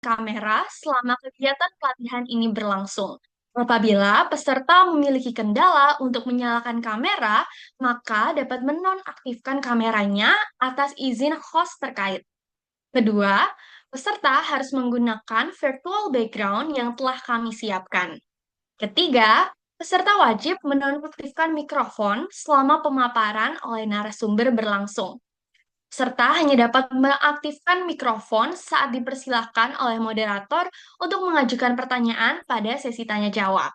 kamera selama kegiatan pelatihan ini berlangsung. Apabila peserta memiliki kendala untuk menyalakan kamera, maka dapat menonaktifkan kameranya atas izin host terkait. Kedua, peserta harus menggunakan virtual background yang telah kami siapkan. Ketiga, peserta wajib menonaktifkan mikrofon selama pemaparan oleh narasumber berlangsung. Serta hanya dapat mengaktifkan mikrofon saat dipersilahkan oleh moderator untuk mengajukan pertanyaan pada sesi tanya jawab.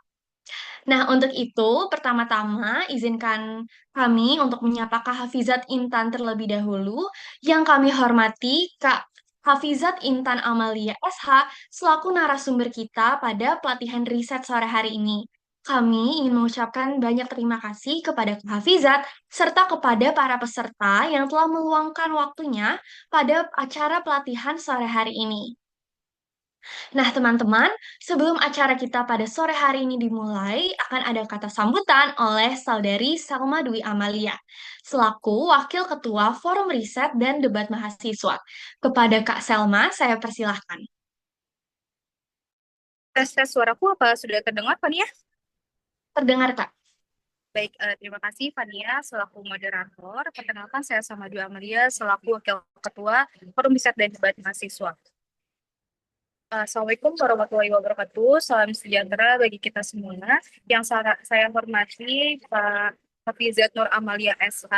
Nah, untuk itu, pertama-tama izinkan kami untuk menyapa Kak Hafizat Intan terlebih dahulu, yang kami hormati Kak Hafizat Intan Amalia SH selaku narasumber kita pada pelatihan riset sore hari ini. Kami ingin mengucapkan banyak terima kasih kepada Kak Hafizat serta kepada para peserta yang telah meluangkan waktunya pada acara pelatihan sore hari ini. Nah, teman-teman, sebelum acara kita pada sore hari ini dimulai, akan ada kata sambutan oleh Saudari Salma Dwi Amalia, selaku Wakil Ketua Forum Riset dan Debat Mahasiswa. Kepada Kak Selma, saya persilahkan. Tes suaraku apa sudah terdengar, Fania? Terdengar, Kak. Baik, terima kasih Fania selaku moderator. Perkenalkan saya sama Dua Amalia selaku Wakil Ketua Forum Riset dan Debat Mahasiswa. Assalamualaikum warahmatullahi wabarakatuh. Salam sejahtera bagi kita semua. Yang saya hormati Pak Hafizat Nur Amalia SH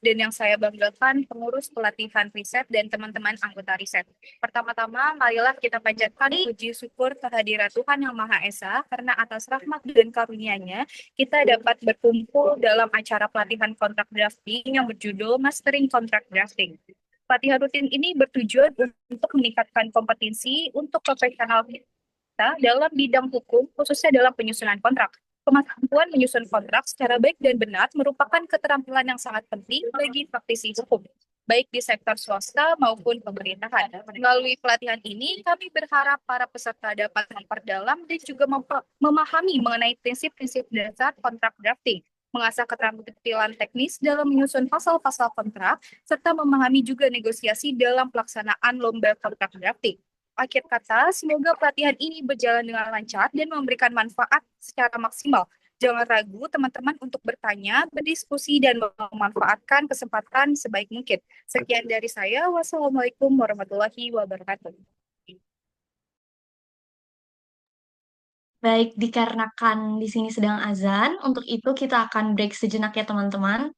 dan yang saya banggakan pengurus pelatihan riset dan teman-teman anggota riset. Pertama-tama, marilah kita panjatkan Baik, puji syukur kehadirat Tuhan Yang Maha Esa karena atas rahmat dan karunia-Nya kita dapat berkumpul dalam acara pelatihan kontrak drafting yang berjudul Mastering Contract Drafting. Pelatihan rutin ini bertujuan untuk meningkatkan kompetensi untuk profesional kita dalam bidang hukum, khususnya dalam penyusunan kontrak. Kemampuan menyusun kontrak secara baik dan benar merupakan keterampilan yang sangat penting bagi praktisi hukum, baik di sektor swasta maupun pemerintahan. Melalui pelatihan ini, kami berharap para peserta dapat memperdalam dan juga memahami mengenai prinsip-prinsip dasar kontrak drafting, mengasah keterampilan teknis dalam menyusun pasal-pasal kontrak, serta memahami juga negosiasi dalam pelaksanaan lomba kontrak drafting. Akhir kata, semoga pelatihan ini berjalan dengan lancar dan memberikan manfaat secara maksimal. Jangan ragu teman-teman untuk bertanya, berdiskusi, dan memanfaatkan kesempatan sebaik mungkin. Sekian dari saya. Wassalamualaikum warahmatullahi wabarakatuh. baik dikarenakan di sini sedang azan, untuk itu kita akan break sejenak ya, teman-teman.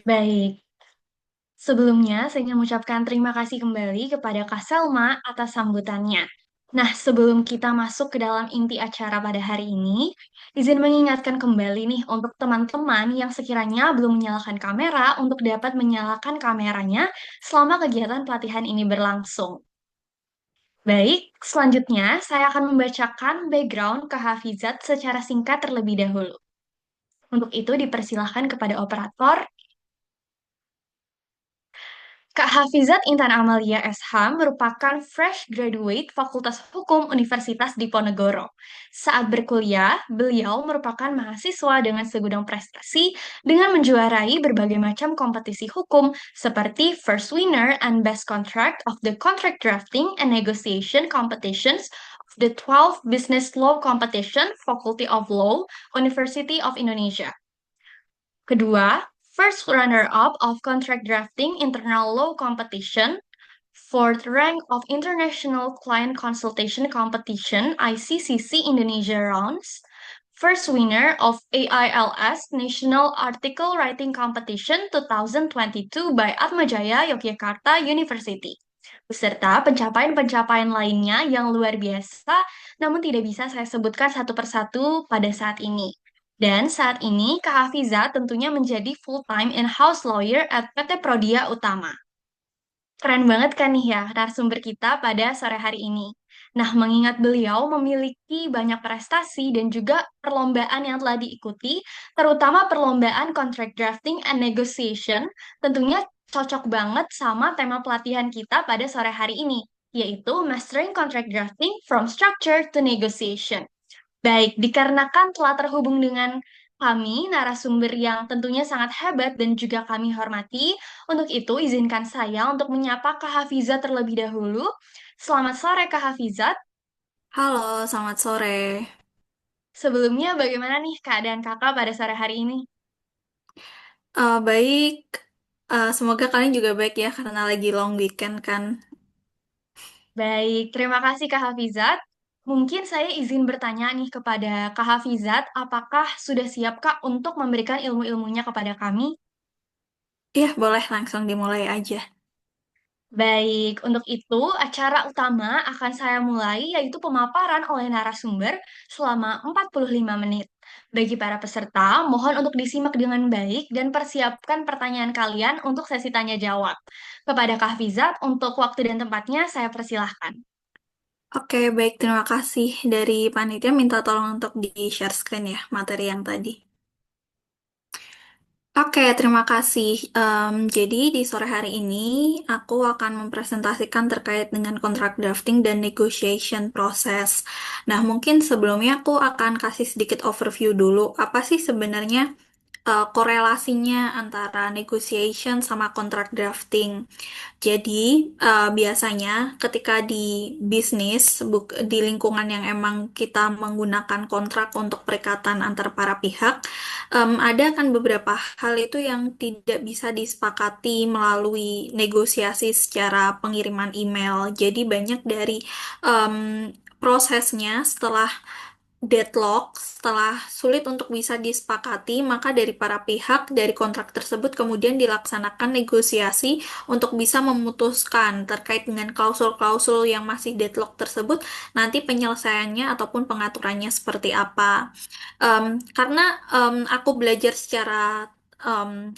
Baik, sebelumnya saya ingin mengucapkan terima kasih kembali kepada Kak Selma atas sambutannya. Nah, sebelum kita masuk ke dalam inti acara pada hari ini, izin mengingatkan kembali nih untuk teman-teman yang sekiranya belum menyalakan kamera untuk dapat menyalakan kameranya selama kegiatan pelatihan ini berlangsung. Baik, selanjutnya saya akan membacakan background Kak Hafizat secara singkat terlebih dahulu. Untuk itu dipersilahkan kepada operator. Kak Hafizat Intan Amalia SH merupakan fresh graduate Fakultas Hukum Universitas Diponegoro. Saat berkuliah, beliau merupakan mahasiswa dengan segudang prestasi dengan menjuarai berbagai macam kompetisi hukum seperti First Winner and Best Contract of the Contract Drafting and Negotiation Competitions of the 12 Business Law Competition Faculty of Law, University of Indonesia. Kedua, first runner-up of contract drafting internal law competition, fourth rank of international client consultation competition ICCC Indonesia rounds, first winner of AILS National Article Writing Competition 2022 by Atmajaya Yogyakarta University, beserta pencapaian-pencapaian lainnya yang luar biasa, namun tidak bisa saya sebutkan satu persatu pada saat ini. Dan saat ini, Kak Hafiza tentunya menjadi full-time in-house lawyer at PT Prodia Utama. Keren banget kan nih ya narasumber kita pada sore hari ini. Nah, mengingat beliau memiliki banyak prestasi dan juga perlombaan yang telah diikuti, terutama perlombaan contract drafting and negotiation, tentunya cocok banget sama tema pelatihan kita pada sore hari ini, yaitu Mastering Contract Drafting from Structure to Negotiation. Baik, dikarenakan telah terhubung dengan kami, narasumber yang tentunya sangat hebat dan juga kami hormati, untuk itu izinkan saya untuk menyapa Kak Hafizat terlebih dahulu. Selamat sore Kak Hafizat. Halo, selamat sore. Sebelumnya bagaimana nih keadaan kakak pada sore hari ini? Baik, semoga kalian juga baik ya karena lagi long weekend kan. Baik, terima kasih Kak Hafizat. Mungkin saya izin bertanya nih kepada Kak Hafizat, apakah sudah siap Kak untuk memberikan ilmu-ilmunya kepada kami? Iya, boleh langsung dimulai aja. Baik, untuk itu acara utama akan saya mulai yaitu pemaparan oleh narasumber selama 45 menit. Bagi para peserta, mohon untuk disimak dengan baik dan persiapkan pertanyaan kalian untuk sesi tanya jawab. Kepada Kak Fizat, untuk waktu dan tempatnya saya persilahkan. Oke, baik, terima kasih. Dari panitia minta tolong untuk di-share screen ya, materi yang tadi. Oke, terima kasih. Jadi di sore hari ini aku akan mempresentasikan terkait dengan kontrak drafting dan negotiation proses. Nah, mungkin sebelumnya aku akan kasih sedikit overview dulu. Apa sih sebenarnya korelasinya antara negotiation sama kontrak drafting? Jadi, biasanya ketika di bisnis, di lingkungan yang emang kita menggunakan kontrak untuk perikatan antar para pihak, ada kan beberapa hal itu yang tidak bisa disepakati melalui negosiasi secara pengiriman email. Jadi, banyak dari em, prosesnya setelah deadlock, setelah sulit untuk bisa disepakati, maka dari para pihak dari kontrak tersebut kemudian dilaksanakan negosiasi untuk bisa memutuskan terkait dengan klausul-klausul yang masih deadlock tersebut, nanti penyelesaiannya ataupun pengaturannya seperti apa. Karena aku belajar secara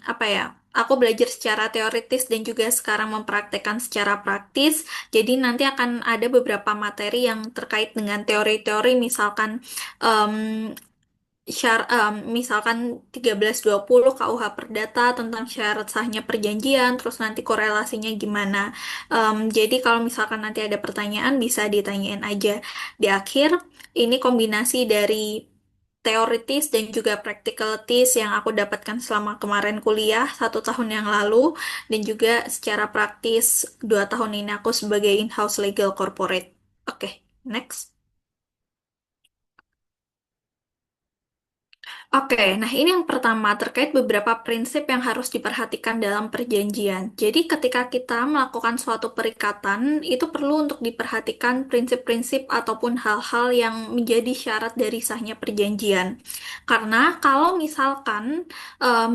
apa ya? Aku belajar secara teoritis dan juga sekarang mempraktekkan secara praktis. Jadi nanti akan ada beberapa materi yang terkait dengan teori-teori, misalkan em, misalkan 1320 KUH Perdata tentang syarat sahnya perjanjian, terus nanti korelasinya gimana. Jadi kalau misalkan nanti ada pertanyaan bisa ditanyain aja di akhir. Ini kombinasi dari teoritis dan juga practicalities yang aku dapatkan selama kemarin kuliah 1 tahun yang lalu, dan juga secara praktis 2 tahun ini aku sebagai in-house legal corporate. Oke, next. Oke, nah ini yang pertama terkait beberapa prinsip yang harus diperhatikan dalam perjanjian. Jadi ketika kita melakukan suatu perikatan, itu perlu untuk diperhatikan prinsip-prinsip ataupun hal-hal yang menjadi syarat dari sahnya perjanjian. Karena kalau misalkan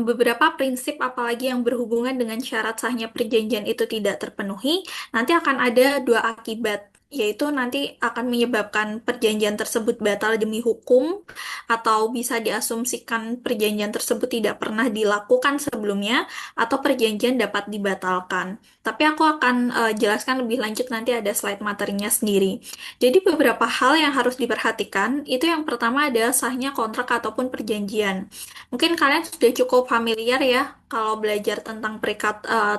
beberapa prinsip apalagi yang berhubungan dengan syarat sahnya perjanjian itu tidak terpenuhi, nanti akan ada dua akibat. Yaitu nanti akan menyebabkan perjanjian tersebut batal demi hukum atau bisa diasumsikan perjanjian tersebut tidak pernah dilakukan sebelumnya, atau perjanjian dapat dibatalkan. Tapi aku akan jelaskan lebih lanjut nanti ada slide materinya sendiri. Jadi beberapa hal yang harus diperhatikan, itu yang pertama adalah sahnya kontrak ataupun perjanjian. Mungkin kalian sudah cukup familiar ya kalau belajar tentang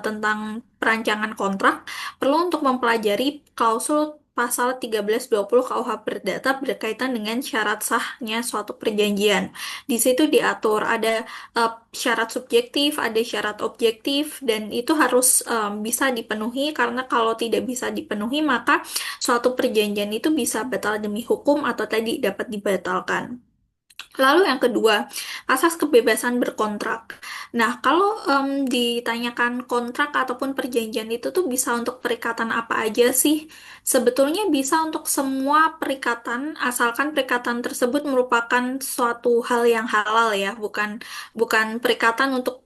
tentang perancangan kontrak, perlu untuk mempelajari klausul pasal 1320 KUH Perdata berkaitan dengan syarat sahnya suatu perjanjian. Di situ diatur ada syarat subjektif, ada syarat objektif, dan itu harus bisa dipenuhi karena kalau tidak bisa dipenuhi maka suatu perjanjian itu bisa batal demi hukum atau tadi dapat dibatalkan. Lalu yang kedua, asas kebebasan berkontrak. Nah, kalau ditanyakan kontrak ataupun perjanjian itu tuh bisa untuk perikatan apa aja sih? Sebetulnya bisa untuk semua perikatan, asalkan perikatan tersebut merupakan suatu hal yang halal ya, bukan bukan perikatan untuk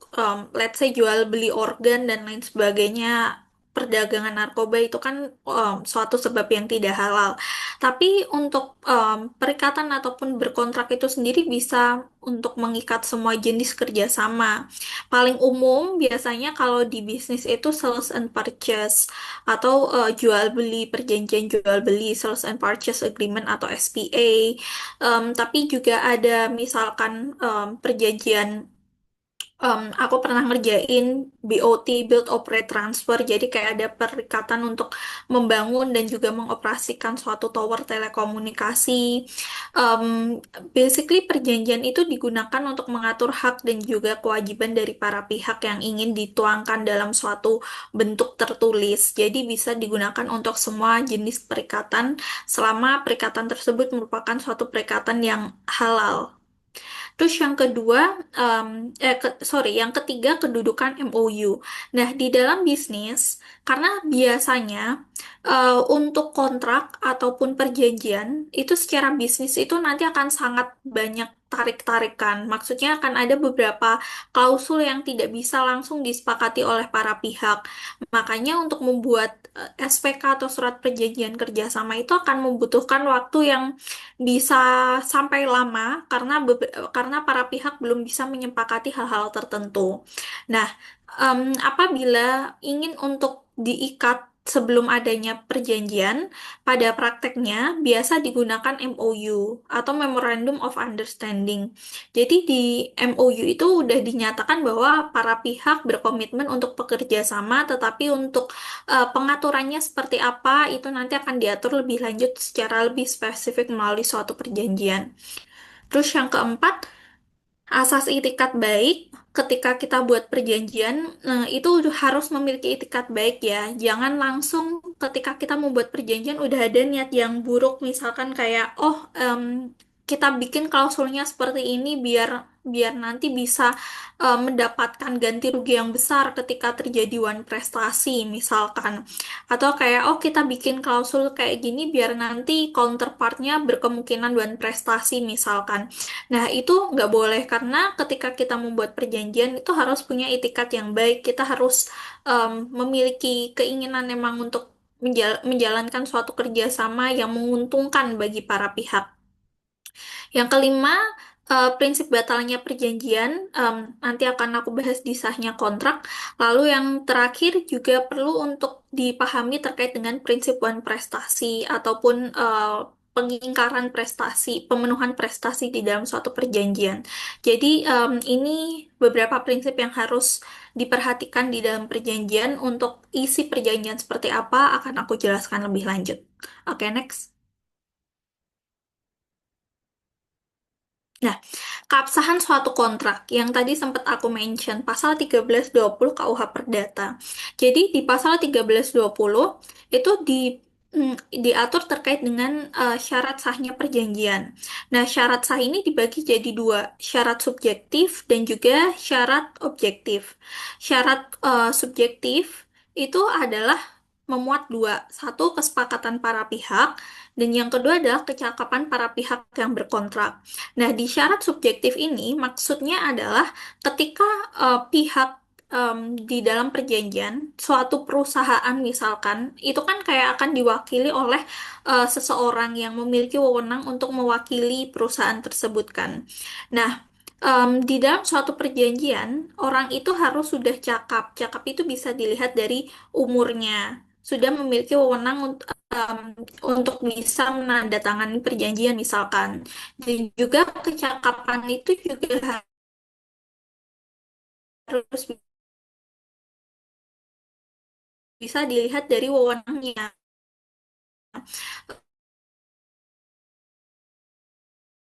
let's say jual beli organ dan lain sebagainya. Perdagangan narkoba itu kan suatu sebab yang tidak halal. Tapi untuk perikatan ataupun berkontrak itu sendiri bisa untuk mengikat semua jenis kerjasama. Paling umum biasanya kalau di bisnis itu sales and purchase atau jual beli, perjanjian jual beli, sales and purchase agreement atau SPA. Tapi juga ada misalkan perjanjian. Aku pernah ngerjain BOT, Build, Operate, Transfer. Jadi kayak ada perikatan untuk membangun dan juga mengoperasikan suatu tower telekomunikasi. Um, Basically perjanjian itu digunakan untuk mengatur hak dan juga kewajiban dari para pihak yang ingin dituangkan dalam suatu bentuk tertulis. Jadi bisa digunakan untuk semua jenis perikatan selama perikatan tersebut merupakan suatu perikatan yang halal. Terus yang kedua, yang ketiga kedudukan MOU. Nah, di dalam bisnis, karena biasanya untuk kontrak ataupun perjanjian itu secara bisnis itu nanti akan sangat banyak tarik-tarikan. Maksudnya akan ada beberapa klausul yang tidak bisa langsung disepakati oleh para pihak. Makanya untuk membuat SPK atau surat perjanjian kerjasama itu akan membutuhkan waktu yang bisa sampai lama karena para pihak belum bisa menyepakati hal-hal tertentu. Nah, apabila ingin untuk diikat sebelum adanya perjanjian, pada prakteknya biasa digunakan MOU atau Memorandum of Understanding. Jadi di MOU itu udah dinyatakan bahwa para pihak berkomitmen untuk bekerja sama, tetapi untuk pengaturannya seperti apa itu nanti akan diatur lebih lanjut secara lebih spesifik melalui suatu perjanjian. Terus yang keempat, asas itikat baik. Ketika kita buat perjanjian, itu harus memiliki itikat baik ya. Jangan langsung ketika kita membuat perjanjian udah ada niat yang buruk, misalkan kayak, oh kita bikin klausulnya seperti ini biar biar nanti bisa mendapatkan ganti rugi yang besar ketika terjadi one prestasi, misalkan. Atau kayak, oh kita bikin klausul kayak gini biar nanti counterpartnya berkemungkinan one prestasi, misalkan. Nah, itu nggak boleh karena ketika kita membuat perjanjian itu harus punya itikat yang baik. Kita harus memiliki keinginan memang untuk menjalankan suatu kerjasama yang menguntungkan bagi para pihak. Yang kelima, prinsip batalnya perjanjian, nanti akan aku bahas di sahnya kontrak. Lalu yang terakhir juga perlu untuk dipahami terkait dengan prinsip one prestasi ataupun pengingkaran prestasi, pemenuhan prestasi di dalam suatu perjanjian. Jadi ini beberapa prinsip yang harus diperhatikan di dalam perjanjian. Untuk isi perjanjian seperti apa akan aku jelaskan lebih lanjut. Oke, next. Nah, keabsahan suatu kontrak yang tadi sempat aku mention, pasal 1320 KUH Perdata. Jadi di pasal 1320 itu diatur terkait dengan syarat sahnya perjanjian. Nah, syarat sah ini dibagi jadi dua, syarat subjektif dan juga syarat objektif. Syarat subjektif itu adalah memuat dua, satu kesepakatan para pihak, dan yang kedua adalah kecakapan para pihak yang berkontrak. Nah, di syarat subjektif ini maksudnya adalah ketika pihak di dalam perjanjian, suatu perusahaan misalkan, itu kan kayak akan diwakili oleh seseorang yang memiliki wewenang untuk mewakili perusahaan tersebut kan. Nah, di dalam suatu perjanjian, orang itu harus sudah cakap. Cakap itu bisa dilihat dari umurnya. Sudah memiliki wewenang untuk bisa menandatangani perjanjian misalkan. Dan juga kecakapan itu juga harus bisa dilihat dari wewenangnya.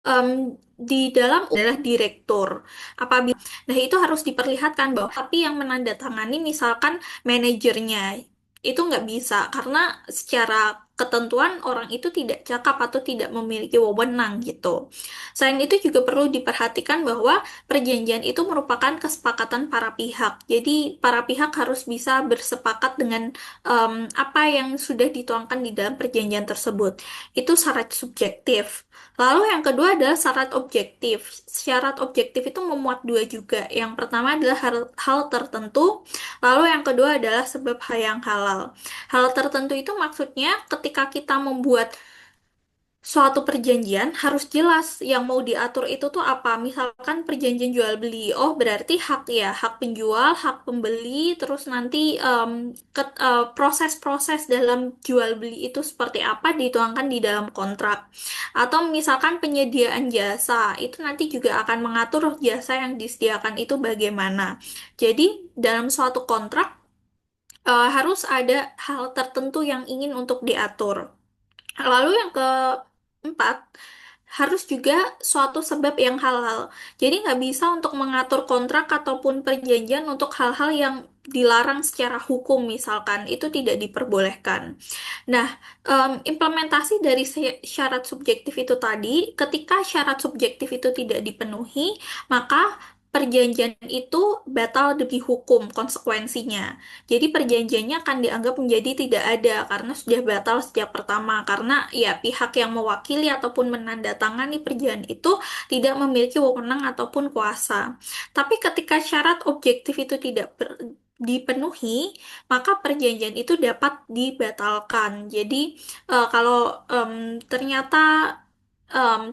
em, di dalam adalah direktur. Apabila, nah itu harus diperlihatkan bahwa tapi yang menandatangani misalkan manajernya itu nggak bisa karena secara ketentuan orang itu tidak cakap atau tidak memiliki wewenang gitu. Selain itu juga perlu diperhatikan bahwa perjanjian itu merupakan kesepakatan para pihak. Jadi para pihak harus bisa bersepakat dengan apa yang sudah dituangkan di dalam perjanjian tersebut. Itu syarat subjektif. Lalu yang kedua adalah syarat objektif. Syarat objektif itu memuat dua juga. Yang pertama adalah hal tertentu, lalu yang kedua adalah sebab hal yang halal. Hal tertentu itu maksudnya ketika kita membuat suatu perjanjian harus jelas yang mau diatur itu tuh apa. Misalkan perjanjian jual beli, oh berarti hak ya, hak penjual, hak pembeli, terus nanti proses-proses dalam jual beli itu seperti apa dituangkan di dalam kontrak. Atau misalkan penyediaan jasa, itu nanti juga akan mengatur jasa yang disediakan itu bagaimana. Jadi dalam suatu kontrak harus ada hal tertentu yang ingin untuk diatur. Lalu yang keempat, harus juga suatu sebab yang halal. Jadi nggak bisa untuk mengatur kontrak ataupun perjanjian untuk hal-hal yang dilarang secara hukum misalkan. Itu tidak diperbolehkan. Nah, implementasi dari syarat subjektif itu tadi, ketika syarat subjektif itu tidak dipenuhi, maka perjanjian itu batal demi hukum konsekuensinya. Jadi perjanjiannya akan dianggap menjadi tidak ada karena sudah batal sejak pertama. Karena ya pihak yang mewakili ataupun menandatangani perjanjian itu tidak memiliki wewenang ataupun kuasa. Tapi ketika syarat objektif itu tidak dipenuhi, maka perjanjian itu dapat dibatalkan. Jadi kalau ternyata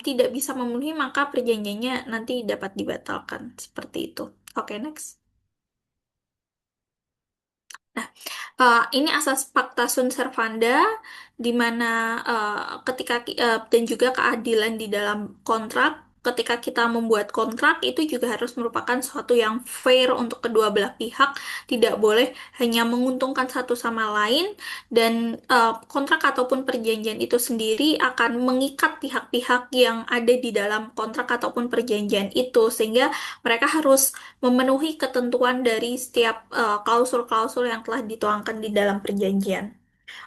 tidak bisa memenuhi, maka perjanjiannya nanti dapat dibatalkan. Seperti itu. Oke, next. Nah, ini asas pacta sunt servanda, di mana dan juga keadilan di dalam kontrak. Ketika kita membuat kontrak, itu juga harus merupakan sesuatu yang fair untuk kedua belah pihak, tidak boleh hanya menguntungkan satu sama lain, dan kontrak ataupun perjanjian itu sendiri akan mengikat pihak-pihak yang ada di dalam kontrak ataupun perjanjian itu, sehingga mereka harus memenuhi ketentuan dari setiap klausul-klausul yang telah dituangkan di dalam perjanjian.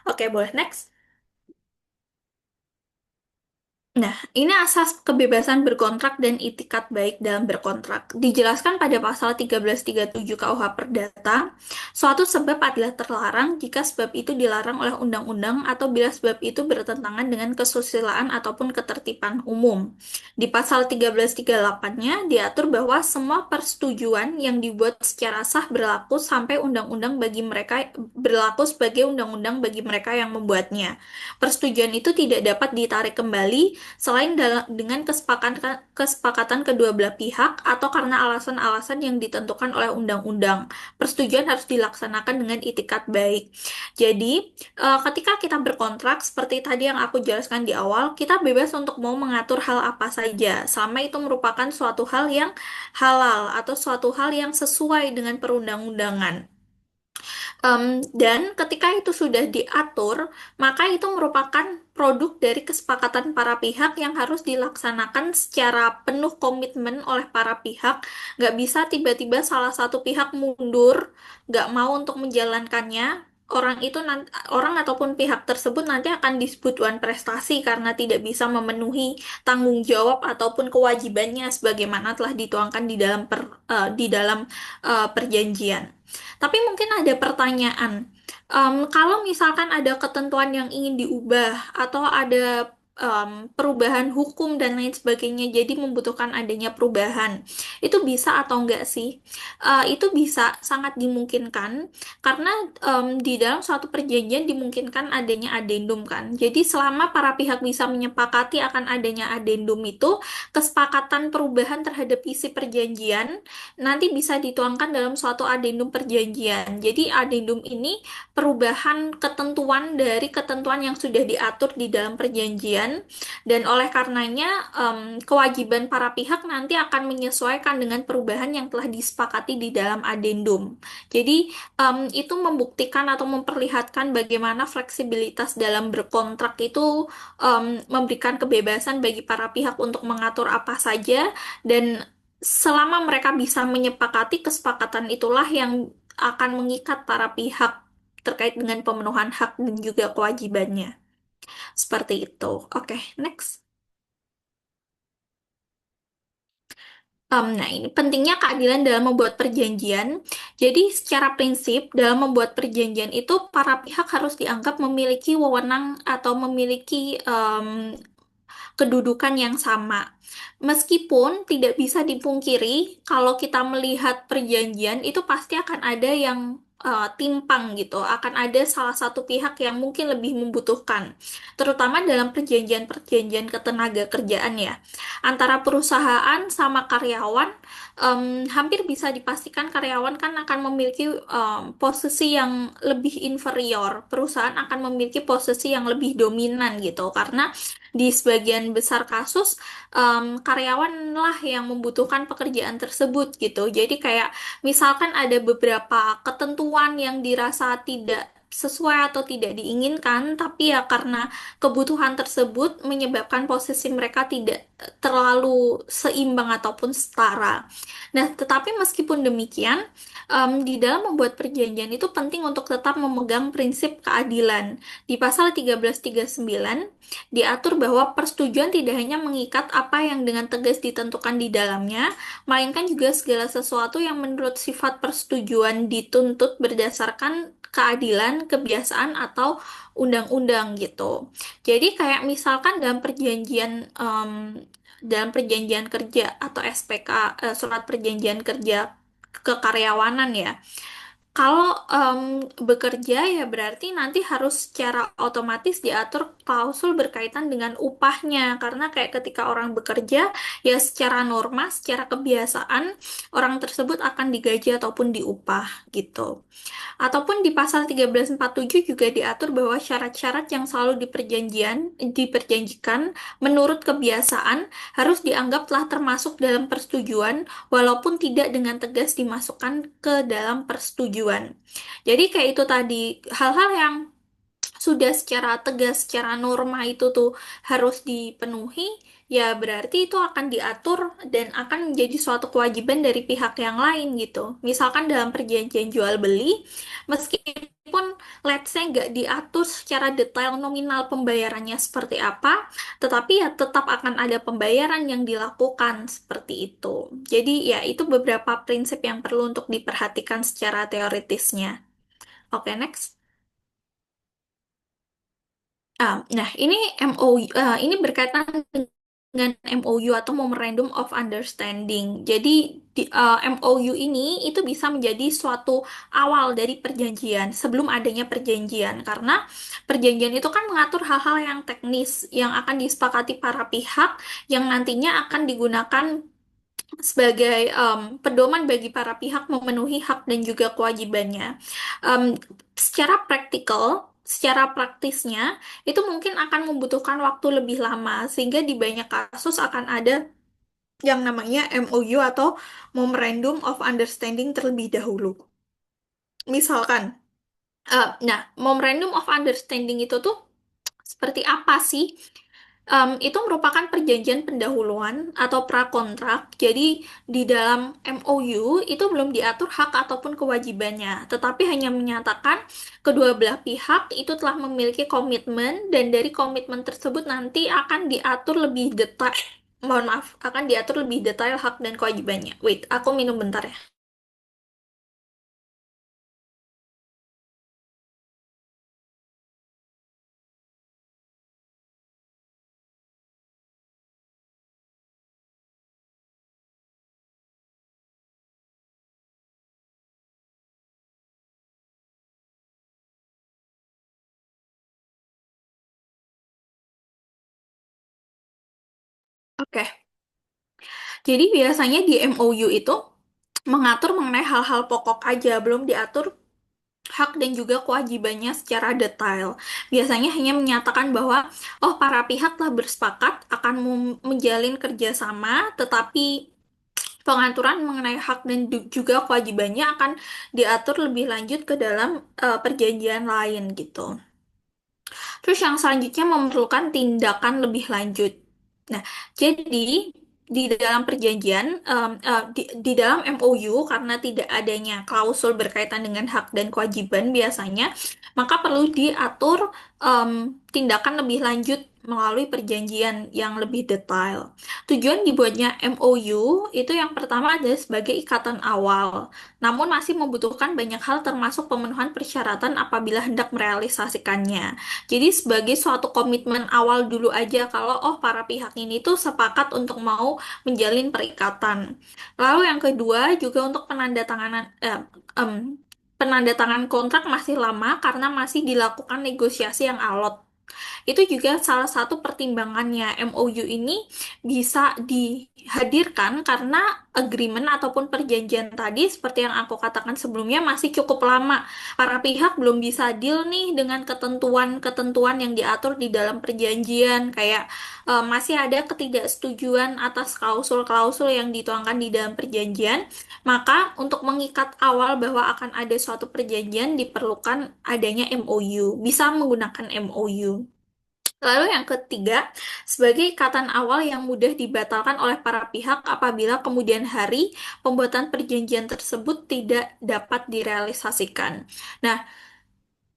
Oke, boleh next. Nah, ini asas kebebasan berkontrak dan itikat baik dalam berkontrak. Dijelaskan pada pasal 1337 KUH Perdata, suatu sebab adalah terlarang jika sebab itu dilarang oleh undang-undang atau bila sebab itu bertentangan dengan kesusilaan ataupun ketertiban umum. Di pasal 1338-nya diatur bahwa semua persetujuan yang dibuat secara sah berlaku sampai undang-undang bagi mereka berlaku sebagai undang-undang bagi mereka yang membuatnya. Persetujuan itu tidak dapat ditarik kembali selain dengan kesepakatan kedua belah pihak atau karena alasan-alasan yang ditentukan oleh undang-undang. Persetujuan harus dilaksanakan dengan itikat baik. Jadi, ketika kita berkontrak, seperti tadi yang aku jelaskan di awal, kita bebas untuk mau mengatur hal apa saja, selama itu merupakan suatu hal yang halal atau suatu hal yang sesuai dengan perundang-undangan. Dan ketika itu sudah diatur, maka itu merupakan produk dari kesepakatan para pihak yang harus dilaksanakan secara penuh komitmen oleh para pihak. Nggak bisa tiba-tiba salah satu pihak mundur, nggak mau untuk menjalankannya. orang ataupun pihak tersebut nanti akan disebut wan prestasi karena tidak bisa memenuhi tanggung jawab ataupun kewajibannya sebagaimana telah dituangkan di dalam perjanjian. Tapi mungkin ada pertanyaan. Kalau misalkan ada ketentuan yang ingin diubah atau ada perubahan hukum dan lain sebagainya, jadi membutuhkan adanya perubahan, itu bisa atau enggak sih? Itu bisa, sangat dimungkinkan karena di dalam suatu perjanjian dimungkinkan adanya adendum kan. Jadi selama para pihak bisa menyepakati akan adanya adendum itu, kesepakatan perubahan terhadap isi perjanjian nanti bisa dituangkan dalam suatu adendum perjanjian. Jadi adendum ini perubahan ketentuan dari ketentuan yang sudah diatur di dalam perjanjian dan oleh karenanya kewajiban para pihak nanti akan menyesuaikan dengan perubahan yang telah disepakati di dalam adendum. Jadi itu membuktikan atau memperlihatkan bagaimana fleksibilitas dalam berkontrak itu memberikan kebebasan bagi para pihak untuk mengatur apa saja dan selama mereka bisa menyepakati kesepakatan itulah yang akan mengikat para pihak terkait dengan pemenuhan hak dan juga kewajibannya. Seperti itu. Oke, next. Nah, ini pentingnya keadilan dalam membuat perjanjian. Jadi, secara prinsip, dalam membuat perjanjian itu, para pihak harus dianggap memiliki wewenang atau memiliki kedudukan yang sama. Meskipun tidak bisa dipungkiri, kalau kita melihat perjanjian itu pasti akan ada yang timpang gitu, akan ada salah satu pihak yang mungkin lebih membutuhkan, terutama dalam perjanjian-perjanjian ketenaga kerjaan ya, antara perusahaan sama karyawan, hampir bisa dipastikan karyawan kan akan memiliki posisi yang lebih inferior, perusahaan akan memiliki posisi yang lebih dominan gitu, karena di sebagian besar kasus karyawanlah yang membutuhkan pekerjaan tersebut gitu. Jadi kayak misalkan ada beberapa ketentuan yang dirasa tidak sesuai atau tidak diinginkan, tapi ya karena kebutuhan tersebut menyebabkan posisi mereka tidak terlalu seimbang ataupun setara. Nah, tetapi meskipun demikian, di dalam membuat perjanjian itu penting untuk tetap memegang prinsip keadilan. Di pasal 1339 diatur bahwa persetujuan tidak hanya mengikat apa yang dengan tegas ditentukan di dalamnya, melainkan juga segala sesuatu yang menurut sifat persetujuan dituntut berdasarkan keadilan, kebiasaan, atau undang-undang gitu. Jadi kayak misalkan dalam perjanjian kerja atau SPK, surat perjanjian kerja kekaryawanan ya. Kalau bekerja ya berarti nanti harus secara otomatis diatur klausul berkaitan dengan upahnya karena kayak ketika orang bekerja ya secara norma, secara kebiasaan orang tersebut akan digaji ataupun diupah gitu. Ataupun di pasal 1347 juga diatur bahwa syarat-syarat yang selalu diperjanjikan menurut kebiasaan harus dianggap telah termasuk dalam persetujuan walaupun tidak dengan tegas dimasukkan ke dalam persetujuan. Jadi kayak itu tadi hal-hal yang sudah secara tegas, secara norma itu tuh harus dipenuhi, ya berarti itu akan diatur dan akan menjadi suatu kewajiban dari pihak yang lain gitu. Misalkan dalam perjanjian jual beli, meskipun let's say nggak diatur secara detail nominal pembayarannya seperti apa, tetapi ya tetap akan ada pembayaran yang dilakukan seperti itu. Jadi ya itu beberapa prinsip yang perlu untuk diperhatikan secara teoritisnya. Oke, next. Nah, ini MOU, ini berkaitan dengan MOU atau Memorandum of Understanding. Jadi, MOU ini itu bisa menjadi suatu awal dari perjanjian sebelum adanya perjanjian, karena perjanjian itu kan mengatur hal-hal yang teknis yang akan disepakati para pihak yang nantinya akan digunakan sebagai pedoman bagi para pihak memenuhi hak dan juga kewajibannya. Secara praktikal, secara praktisnya, itu mungkin akan membutuhkan waktu lebih lama, sehingga di banyak kasus akan ada yang namanya MOU atau Memorandum of Understanding terlebih dahulu. Misalkan, nah, Memorandum of Understanding itu tuh seperti apa sih? Itu merupakan perjanjian pendahuluan atau prakontrak. Jadi di dalam MOU itu belum diatur hak ataupun kewajibannya, tetapi hanya menyatakan kedua belah pihak itu telah memiliki komitmen dan dari komitmen tersebut nanti akan diatur lebih detail. Mohon maaf, akan diatur lebih detail hak dan kewajibannya. Wait, aku minum bentar ya. Oke, jadi biasanya di MOU itu mengatur mengenai hal-hal pokok aja, belum diatur hak dan juga kewajibannya secara detail. Biasanya hanya menyatakan bahwa, oh para pihak telah bersepakat akan menjalin kerjasama, tetapi pengaturan mengenai hak dan juga kewajibannya akan diatur lebih lanjut ke dalam perjanjian lain gitu. Terus yang selanjutnya memerlukan tindakan lebih lanjut. Nah, jadi di dalam perjanjian, di dalam MOU karena tidak adanya klausul berkaitan dengan hak dan kewajiban biasanya, maka perlu diatur tindakan lebih lanjut melalui perjanjian yang lebih detail. Tujuan dibuatnya MOU itu yang pertama adalah sebagai ikatan awal, namun masih membutuhkan banyak hal termasuk pemenuhan persyaratan apabila hendak merealisasikannya. Jadi sebagai suatu komitmen awal dulu aja kalau oh para pihak ini tuh sepakat untuk mau menjalin perikatan. Lalu yang kedua juga untuk penandatangan kontrak masih lama karena masih dilakukan negosiasi yang alot. Itu juga salah satu pertimbangannya MOU ini bisa dihadirkan karena agreement ataupun perjanjian tadi seperti yang aku katakan sebelumnya masih cukup lama. Para pihak belum bisa deal nih dengan ketentuan-ketentuan yang diatur di dalam perjanjian kayak masih ada ketidaksetujuan atas klausul-klausul yang dituangkan di dalam perjanjian. Maka untuk mengikat awal bahwa akan ada suatu perjanjian diperlukan adanya MOU, bisa menggunakan MOU. Lalu yang ketiga, sebagai ikatan awal yang mudah dibatalkan oleh para pihak apabila kemudian hari pembuatan perjanjian tersebut tidak dapat direalisasikan. Nah,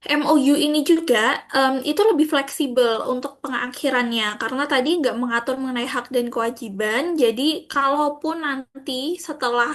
MOU ini juga itu lebih fleksibel untuk pengakhirannya karena tadi nggak mengatur mengenai hak dan kewajiban. Jadi kalaupun nanti setelah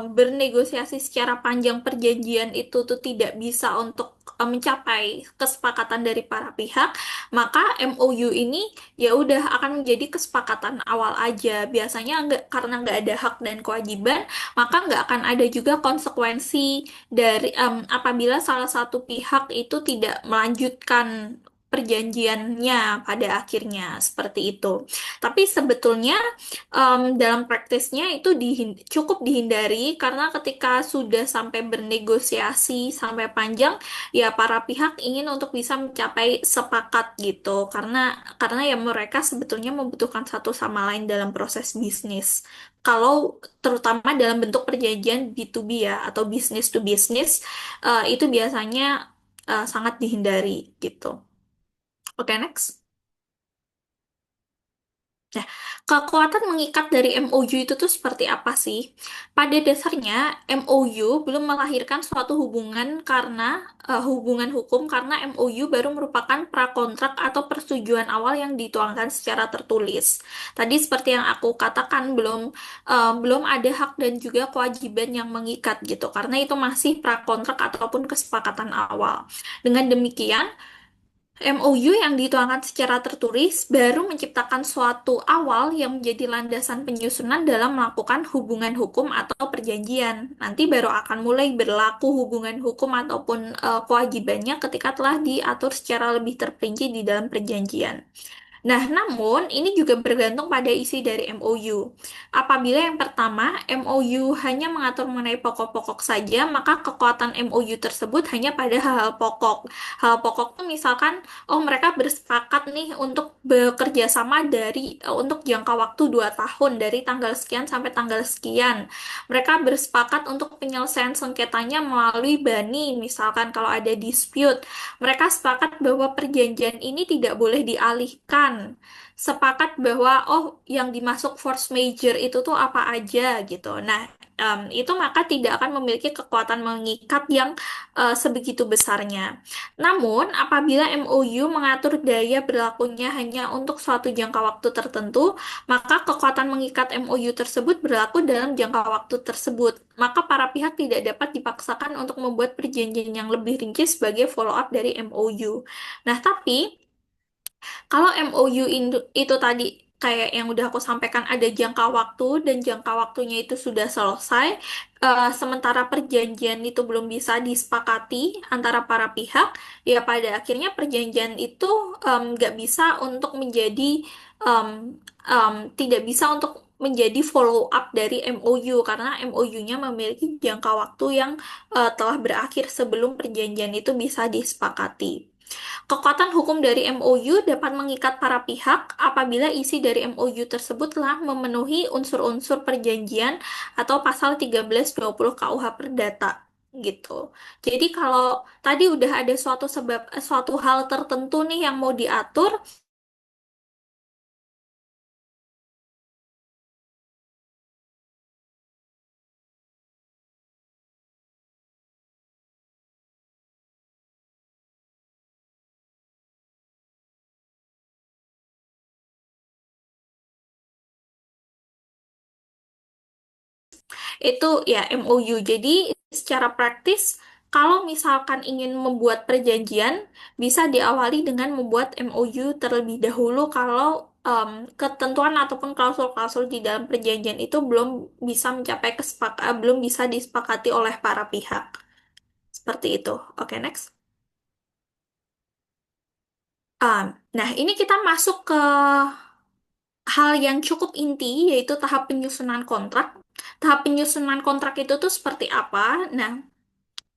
bernegosiasi secara panjang perjanjian itu tuh tidak bisa untuk mencapai kesepakatan dari para pihak, maka MOU ini ya udah akan menjadi kesepakatan awal aja. Biasanya nggak karena nggak ada hak dan kewajiban, maka nggak akan ada juga konsekuensi dari apabila salah satu pihak itu tidak melanjutkan perjanjiannya pada akhirnya seperti itu. Tapi sebetulnya dalam praktisnya itu cukup dihindari karena ketika sudah sampai bernegosiasi sampai panjang, ya para pihak ingin untuk bisa mencapai sepakat gitu. Karena ya mereka sebetulnya membutuhkan satu sama lain dalam proses bisnis. Kalau terutama dalam bentuk perjanjian B2B ya atau business to business itu biasanya sangat dihindari gitu. Oke, next. Nah, kekuatan mengikat dari MOU itu tuh seperti apa sih? Pada dasarnya, MOU belum melahirkan suatu hubungan karena hubungan hukum karena MOU baru merupakan prakontrak atau persetujuan awal yang dituangkan secara tertulis. Tadi seperti yang aku katakan belum ada hak dan juga kewajiban yang mengikat gitu karena itu masih prakontrak ataupun kesepakatan awal. Dengan demikian, MOU yang dituangkan secara tertulis baru menciptakan suatu awal yang menjadi landasan penyusunan dalam melakukan hubungan hukum atau perjanjian. Nanti baru akan mulai berlaku hubungan hukum ataupun kewajibannya ketika telah diatur secara lebih terperinci di dalam perjanjian. Nah, namun ini juga bergantung pada isi dari MOU. Apabila yang pertama, MOU hanya mengatur mengenai pokok-pokok saja, maka kekuatan MOU tersebut hanya pada hal-hal pokok. Hal pokok itu misalkan, oh mereka bersepakat nih untuk bekerja sama untuk jangka waktu 2 tahun, dari tanggal sekian sampai tanggal sekian. Mereka bersepakat untuk penyelesaian sengketanya melalui BANI, misalkan kalau ada dispute. Mereka sepakat bahwa perjanjian ini tidak boleh dialihkan misalkan sepakat bahwa oh yang dimasuk force major itu tuh apa aja gitu. Nah, itu maka tidak akan memiliki kekuatan mengikat yang sebegitu besarnya. Namun, apabila MOU mengatur daya berlakunya hanya untuk suatu jangka waktu tertentu, maka kekuatan mengikat MOU tersebut berlaku dalam jangka waktu tersebut. Maka para pihak tidak dapat dipaksakan untuk membuat perjanjian yang lebih rinci sebagai follow-up dari MOU. Nah, tapi kalau MOU itu tadi kayak yang udah aku sampaikan ada jangka waktu dan jangka waktunya itu sudah selesai, sementara perjanjian itu belum bisa disepakati antara para pihak, ya pada akhirnya perjanjian itu nggak bisa untuk menjadi tidak bisa untuk menjadi follow up dari MOU karena MOU-nya memiliki jangka waktu yang telah berakhir sebelum perjanjian itu bisa disepakati. Kekuatan hukum dari MOU dapat mengikat para pihak apabila isi dari MOU tersebut telah memenuhi unsur-unsur perjanjian atau pasal 1320 KUH Perdata gitu. Jadi kalau tadi udah ada suatu hal tertentu nih yang mau diatur, itu ya MOU. Jadi secara praktis, kalau misalkan ingin membuat perjanjian, bisa diawali dengan membuat MOU terlebih dahulu kalau ketentuan ataupun klausul-klausul di dalam perjanjian itu belum bisa disepakati oleh para pihak. Seperti itu. Oke, next. Nah, ini kita masuk ke hal yang cukup inti, yaitu tahap penyusunan kontrak. Tahap penyusunan kontrak itu tuh seperti apa? Nah,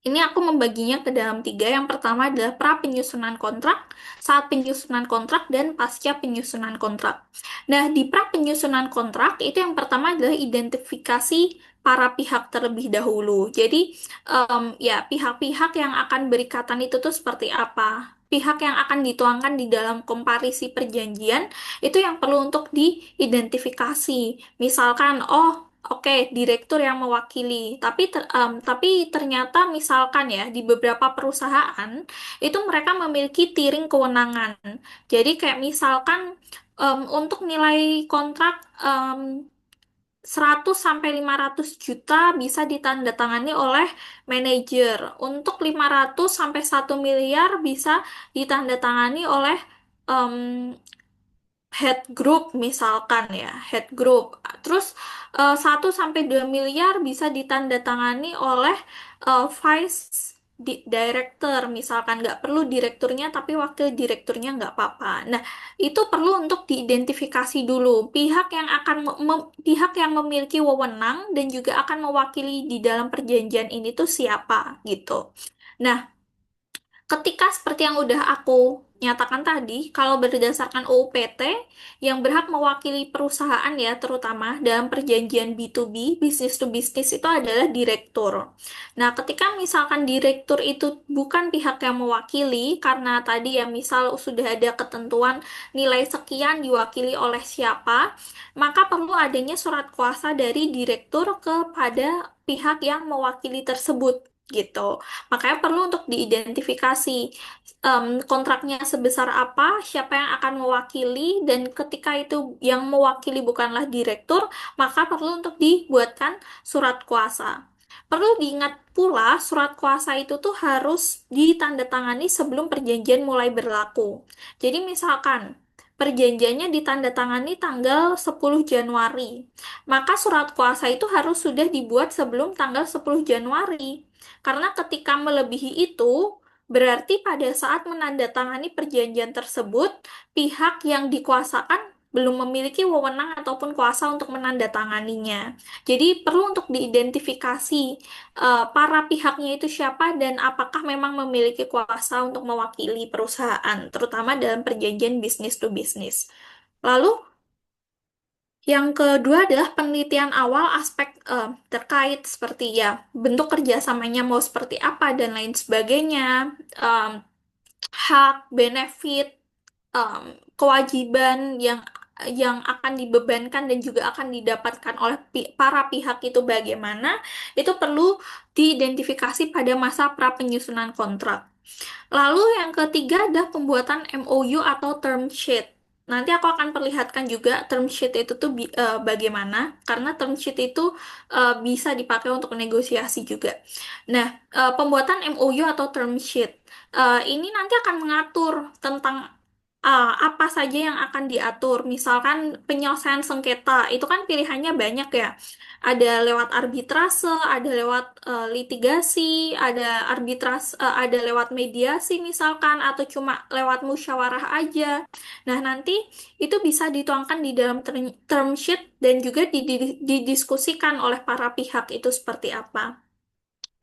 ini aku membaginya ke dalam tiga. Yang pertama adalah pra penyusunan kontrak, saat penyusunan kontrak, dan pasca penyusunan kontrak. Nah, di pra penyusunan kontrak itu yang pertama adalah identifikasi para pihak terlebih dahulu. Jadi, ya pihak-pihak yang akan berikatan itu tuh seperti apa? Pihak yang akan dituangkan di dalam komparisi perjanjian itu yang perlu untuk diidentifikasi. Misalkan, oh oke, direktur yang mewakili. Tapi ternyata misalkan ya di beberapa perusahaan itu mereka memiliki tiring kewenangan. Jadi kayak misalkan untuk nilai kontrak 100 sampai 500 juta bisa ditandatangani oleh manajer. Untuk 500 sampai 1 miliar bisa ditandatangani oleh em, head group misalkan ya, head group. Terus 1 sampai 2 miliar bisa ditandatangani oleh vice director misalkan nggak perlu direkturnya tapi wakil direkturnya nggak apa-apa. Nah, itu perlu untuk diidentifikasi dulu pihak yang memiliki wewenang dan juga akan mewakili di dalam perjanjian ini tuh siapa gitu. Nah, ketika seperti yang udah aku nyatakan tadi, kalau berdasarkan UU PT, yang berhak mewakili perusahaan ya, terutama dalam perjanjian B2B, business to business itu adalah direktur. Nah, ketika misalkan direktur itu bukan pihak yang mewakili, karena tadi ya misal sudah ada ketentuan nilai sekian diwakili oleh siapa, maka perlu adanya surat kuasa dari direktur kepada pihak yang mewakili tersebut gitu. Makanya perlu untuk diidentifikasi kontraknya sebesar apa, siapa yang akan mewakili, dan ketika itu yang mewakili bukanlah direktur, maka perlu untuk dibuatkan surat kuasa. Perlu diingat pula, surat kuasa itu tuh harus ditandatangani sebelum perjanjian mulai berlaku. Jadi misalkan, perjanjiannya ditandatangani tanggal 10 Januari, maka surat kuasa itu harus sudah dibuat sebelum tanggal 10 Januari. Karena ketika melebihi itu, berarti pada saat menandatangani perjanjian tersebut, pihak yang dikuasakan belum memiliki wewenang ataupun kuasa untuk menandatanganinya. Jadi perlu untuk diidentifikasi para pihaknya itu siapa dan apakah memang memiliki kuasa untuk mewakili perusahaan, terutama dalam perjanjian bisnis to bisnis. Lalu yang kedua adalah penelitian awal aspek terkait seperti ya bentuk kerjasamanya mau seperti apa dan lain sebagainya, hak, benefit, kewajiban yang akan dibebankan dan juga akan didapatkan oleh para pihak itu bagaimana, itu perlu diidentifikasi pada masa pra penyusunan kontrak. Lalu yang ketiga adalah pembuatan MOU atau term sheet. Nanti aku akan perlihatkan juga term sheet itu tuh bagaimana, karena term sheet itu bisa dipakai untuk negosiasi juga. Nah, pembuatan MOU atau term sheet ini nanti akan mengatur tentang apa saja yang akan diatur. Misalkan penyelesaian sengketa, itu kan pilihannya banyak ya. Ada lewat arbitrase, ada lewat litigasi, ada lewat mediasi misalkan, atau cuma lewat musyawarah aja. Nah, nanti itu bisa dituangkan di dalam term sheet dan juga didiskusikan oleh para pihak itu seperti apa.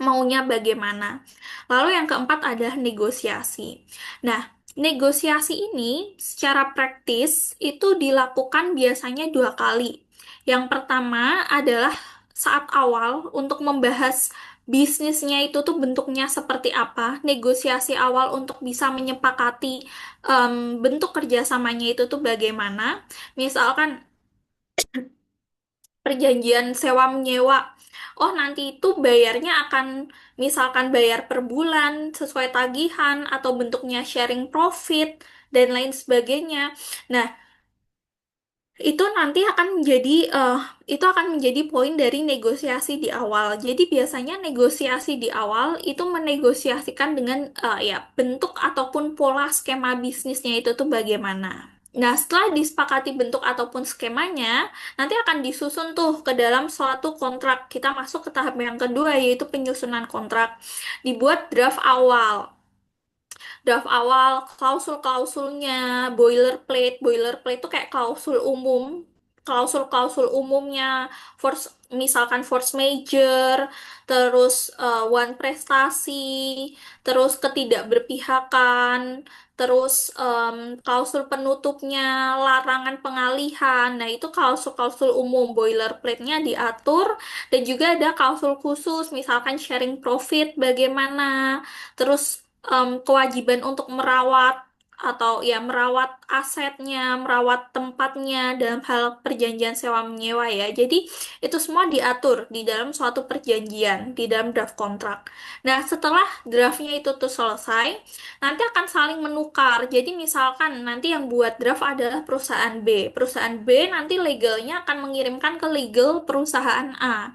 Maunya bagaimana. Lalu yang keempat adalah negosiasi. Nah, negosiasi ini secara praktis itu dilakukan biasanya dua kali. Yang pertama adalah saat awal untuk membahas bisnisnya itu tuh bentuknya seperti apa, negosiasi awal untuk bisa menyepakati bentuk kerjasamanya itu tuh bagaimana. Misalkan perjanjian sewa menyewa. Oh, nanti itu bayarnya akan misalkan bayar per bulan sesuai tagihan atau bentuknya sharing profit dan lain sebagainya. Nah, itu nanti akan itu akan menjadi poin dari negosiasi di awal. Jadi biasanya negosiasi di awal itu menegosiasikan dengan ya bentuk ataupun pola skema bisnisnya itu tuh bagaimana. Nah, setelah disepakati bentuk ataupun skemanya, nanti akan disusun tuh ke dalam suatu kontrak. Kita masuk ke tahap yang kedua, yaitu penyusunan kontrak. Dibuat draft awal. Draft awal, klausul-klausulnya, boilerplate itu kayak klausul-klausul umumnya, misalkan force major, terus one prestasi, terus ketidakberpihakan, terus klausul penutupnya, larangan pengalihan. Nah, itu klausul-klausul umum, boilerplate-nya diatur, dan juga ada klausul khusus, misalkan sharing profit bagaimana, terus kewajiban untuk merawat atau ya merawat asetnya, merawat tempatnya dalam hal perjanjian sewa menyewa ya. Jadi itu semua diatur di dalam suatu perjanjian, di dalam draft kontrak. Nah, setelah draftnya itu tuh selesai, nanti akan saling menukar. Jadi misalkan nanti yang buat draft adalah perusahaan B. Perusahaan B nanti legalnya akan mengirimkan ke legal perusahaan A.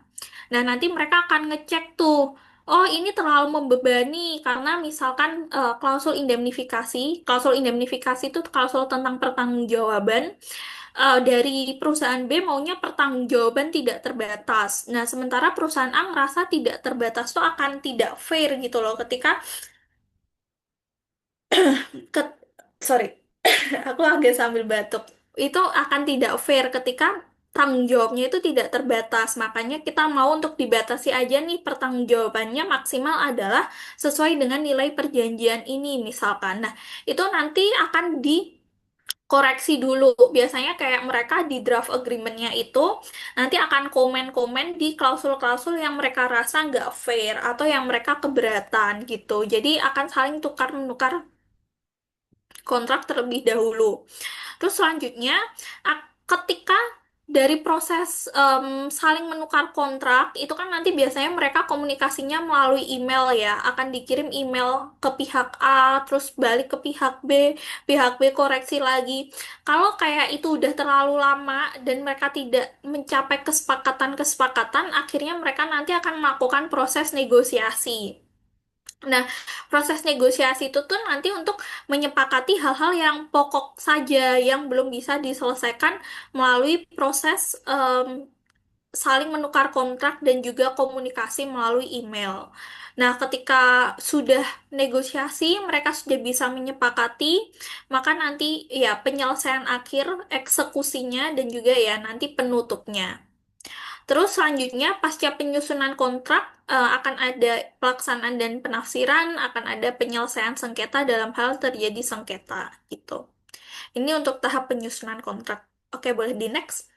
Nah, nanti mereka akan ngecek tuh, oh, ini terlalu membebani karena misalkan klausul indemnifikasi itu klausul tentang pertanggungjawaban. Dari perusahaan B maunya pertanggungjawaban tidak terbatas. Nah, sementara perusahaan A merasa tidak terbatas itu akan tidak fair gitu loh ketika ke- sorry, aku agak sambil batuk. Itu akan tidak fair ketika tanggung jawabnya itu tidak terbatas. Makanya kita mau untuk dibatasi aja nih pertanggungjawabannya maksimal adalah sesuai dengan nilai perjanjian ini misalkan. Nah, itu nanti akan dikoreksi dulu. Biasanya kayak mereka di draft agreement-nya itu nanti akan komen-komen di klausul-klausul yang mereka rasa nggak fair atau yang mereka keberatan gitu. Jadi akan saling tukar-menukar kontrak terlebih dahulu. Terus selanjutnya, ketika dari proses saling menukar kontrak, itu kan nanti biasanya mereka komunikasinya melalui email ya, akan dikirim email ke pihak A, terus balik ke pihak B koreksi lagi. Kalau kayak itu udah terlalu lama dan mereka tidak mencapai kesepakatan-kesepakatan, akhirnya mereka nanti akan melakukan proses negosiasi. Nah, proses negosiasi itu tuh nanti untuk menyepakati hal-hal yang pokok saja yang belum bisa diselesaikan melalui proses saling menukar kontrak dan juga komunikasi melalui email. Nah, ketika sudah negosiasi, mereka sudah bisa menyepakati, maka nanti ya penyelesaian akhir, eksekusinya dan juga ya nanti penutupnya. Terus selanjutnya pasca penyusunan kontrak akan ada pelaksanaan dan penafsiran, akan ada penyelesaian sengketa dalam hal terjadi sengketa gitu. Ini untuk tahap penyusunan kontrak. Oke, boleh di next.